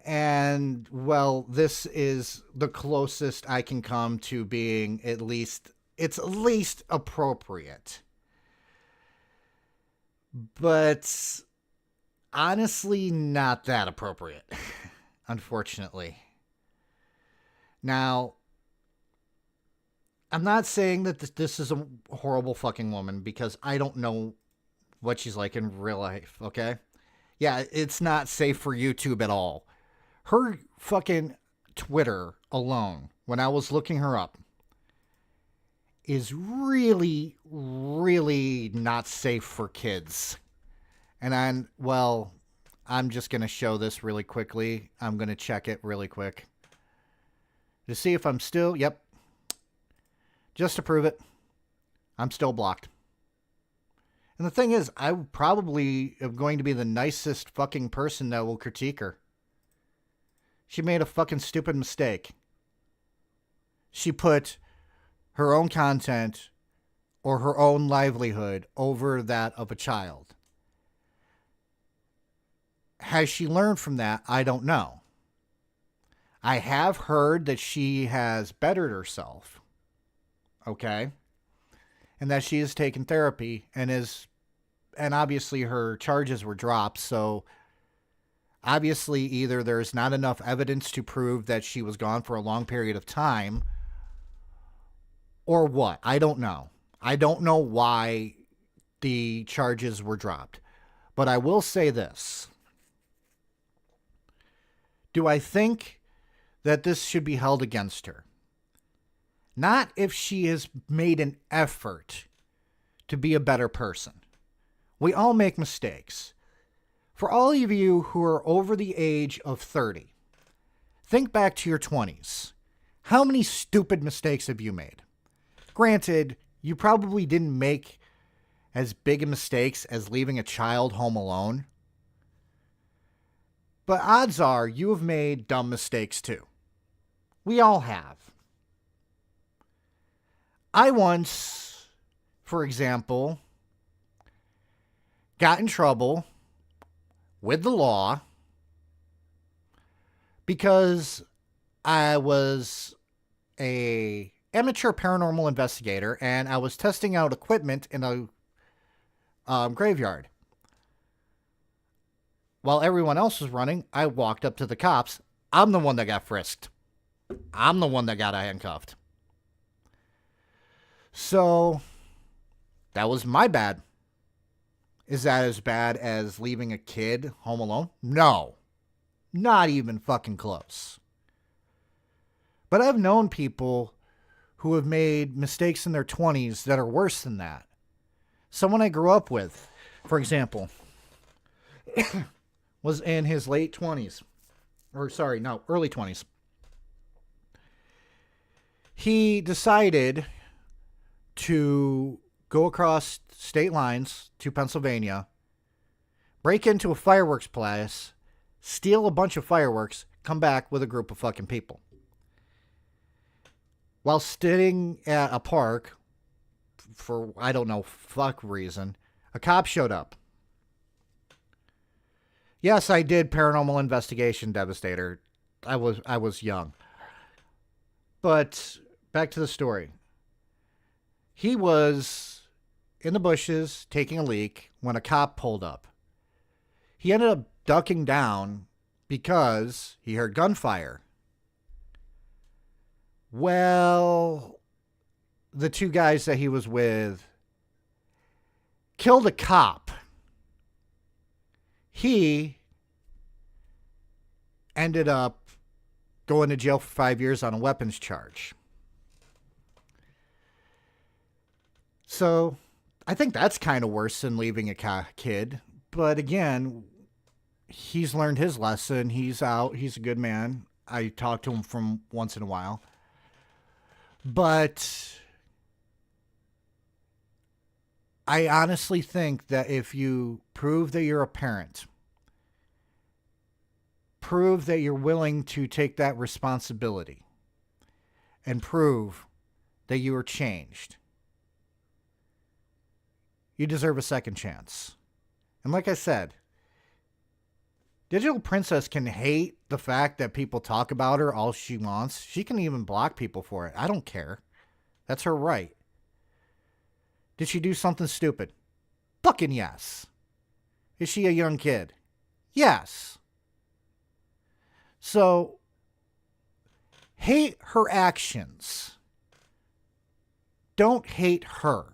And, well, this is the closest I can come to being it's at least appropriate. But honestly, not that appropriate, unfortunately. Now, I'm not saying that this is a horrible fucking woman because I don't know what she's like in real life, okay? Yeah, it's not safe for YouTube at all. Her fucking Twitter alone, when I was looking her up, is really, really not safe for kids. And I'm just going to show this really quickly. I'm going to check it really quick to see if I'm still, yep. Just to prove it, I'm still blocked. And the thing is, I probably am going to be the nicest fucking person that will critique her. She made a fucking stupid mistake. She put her own content or her own livelihood over that of a child. Has she learned from that? I don't know. I have heard that she has bettered herself. Okay? And that she has taken therapy and obviously her charges were dropped, so obviously either there's not enough evidence to prove that she was gone for a long period of time or what. I don't know. I don't know why the charges were dropped. But I will say this. Do I think that this should be held against her? Not if she has made an effort to be a better person. We all make mistakes. For all of you who are over the age of 30, think back to your 20s. How many stupid mistakes have you made? Granted, you probably didn't make as big a mistakes as leaving a child home alone. But odds are you have made dumb mistakes too. We all have. I once, for example, got in trouble with the law because I was a amateur paranormal investigator and I was testing out equipment in a graveyard. While everyone else was running, I walked up to the cops. I'm the one that got frisked. I'm the one that got handcuffed. So, that was my bad. Is that as bad as leaving a kid home alone? No. Not even fucking close. But I've known people who have made mistakes in their 20s that are worse than that. Someone I grew up with, for example, was in his late 20s. Early 20s. He decided to go across state lines to Pennsylvania, break into a fireworks place, steal a bunch of fireworks, come back with a group of fucking people. While sitting at a park, for I don't know fuck reason, a cop showed up. Yes, I did paranormal investigation, Devastator. I was young. But back to the story. He was in the bushes taking a leak when a cop pulled up. He ended up ducking down because he heard gunfire. Well, the two guys that he was with killed a cop. He ended up going to jail for 5 years on a weapons charge. So I think that's kind of worse than leaving a kid. But again, he's learned his lesson. He's out. He's a good man. I talk to him from once in a while. But I honestly think that if you prove that you're a parent, prove that you're willing to take that responsibility, and prove that you are changed, you deserve a second chance. And like I said, Digital Princess can hate the fact that people talk about her all she wants. She can even block people for it. I don't care. That's her right. Did she do something stupid? Fucking yes. Is she a young kid? Yes. So, hate her actions. Don't hate her.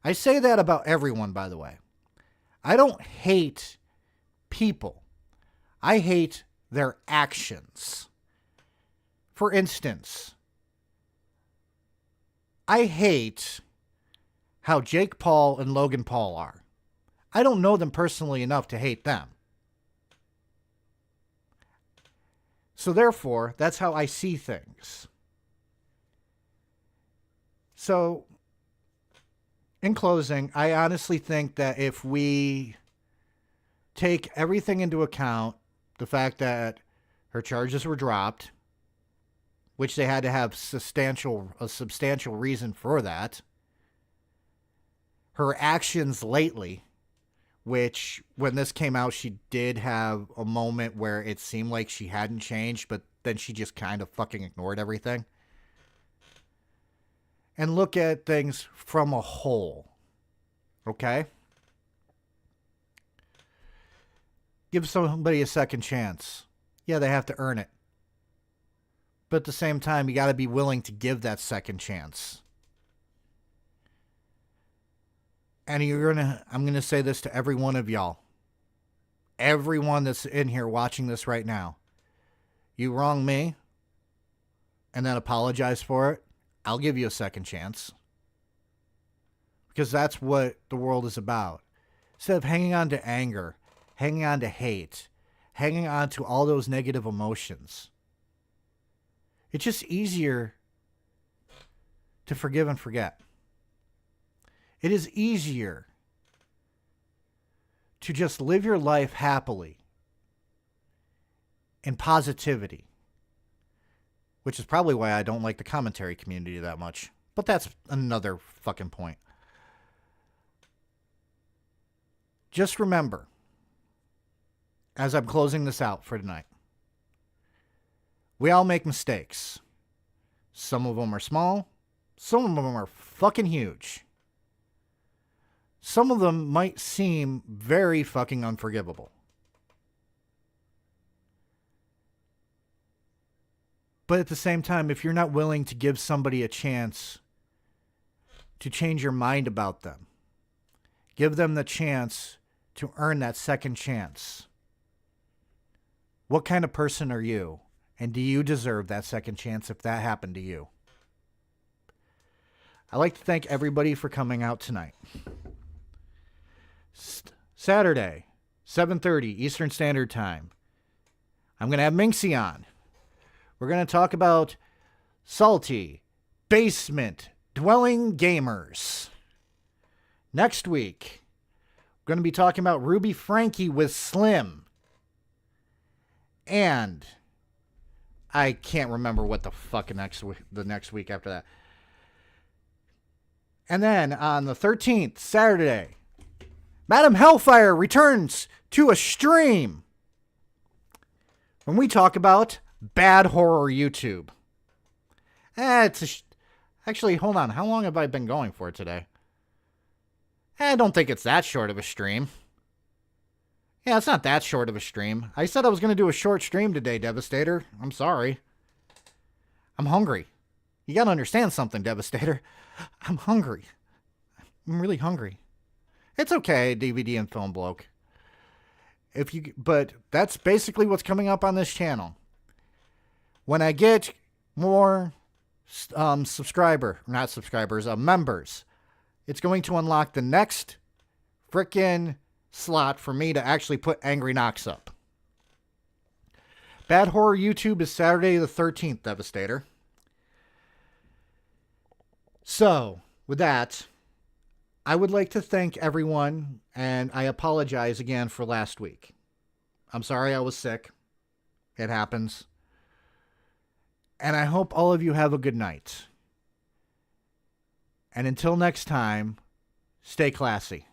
I say that about everyone, by the way. I don't hate people. I hate their actions. For instance, I hate how Jake Paul and Logan Paul are. I don't know them personally enough to hate them. So therefore, that's how I see things. So, in closing, I honestly think that if we take everything into account, the fact that her charges were dropped, which they had to have a substantial reason for that, her actions lately, which when this came out, she did have a moment where it seemed like she hadn't changed, but then she just kind of fucking ignored everything. And look at things from a whole. Okay? Give somebody a second chance. Yeah, they have to earn it. But at the same time, you got to be willing to give that second chance. And I'm going to say this to every one of y'all. Everyone that's in here watching this right now. You wrong me and then apologize for it. I'll give you a second chance. Because that's what the world is about. Instead of hanging on to anger, hanging on to hate, hanging on to all those negative emotions, it's just easier to forgive and forget. It is easier to just live your life happily in positivity. Which is probably why I don't like the commentary community that much. But that's another fucking point. Just remember, as I'm closing this out for tonight, we all make mistakes. Some of them are small. Some of them are fucking huge. Some of them might seem very fucking unforgivable. But at the same time, if you're not willing to give somebody a chance to change your mind about them, give them the chance to earn that second chance, what kind of person are you? And do you deserve that second chance if that happened to you? I'd like to thank everybody for coming out tonight. Saturday, 7:30 Eastern Standard Time. I'm going to have Minxie on. We're going to talk about salty, basement, dwelling gamers. Next week, we're going to be talking about Ruby Frankie with Slim. And I can't remember what the fuck the next week after that. And then on the 13th, Saturday, Madam Hellfire returns to a stream when we talk about bad horror YouTube. Actually, hold on. How long have I been going for today? I don't think it's that short of a stream. Yeah, it's not that short of a stream. I said I was going to do a short stream today, Devastator. I'm sorry. I'm hungry. You gotta understand something, Devastator. I'm hungry. I'm really hungry. It's okay, DVD and film bloke. But that's basically what's coming up on this channel. When I get more members, it's going to unlock the next frickin' slot for me to actually put Angry Knox up. Bad Horror YouTube is Saturday the 13th, Devastator. So, with that, I would like to thank everyone, and I apologize again for last week. I'm sorry I was sick. It happens. And I hope all of you have a good night. And until next time, stay classy.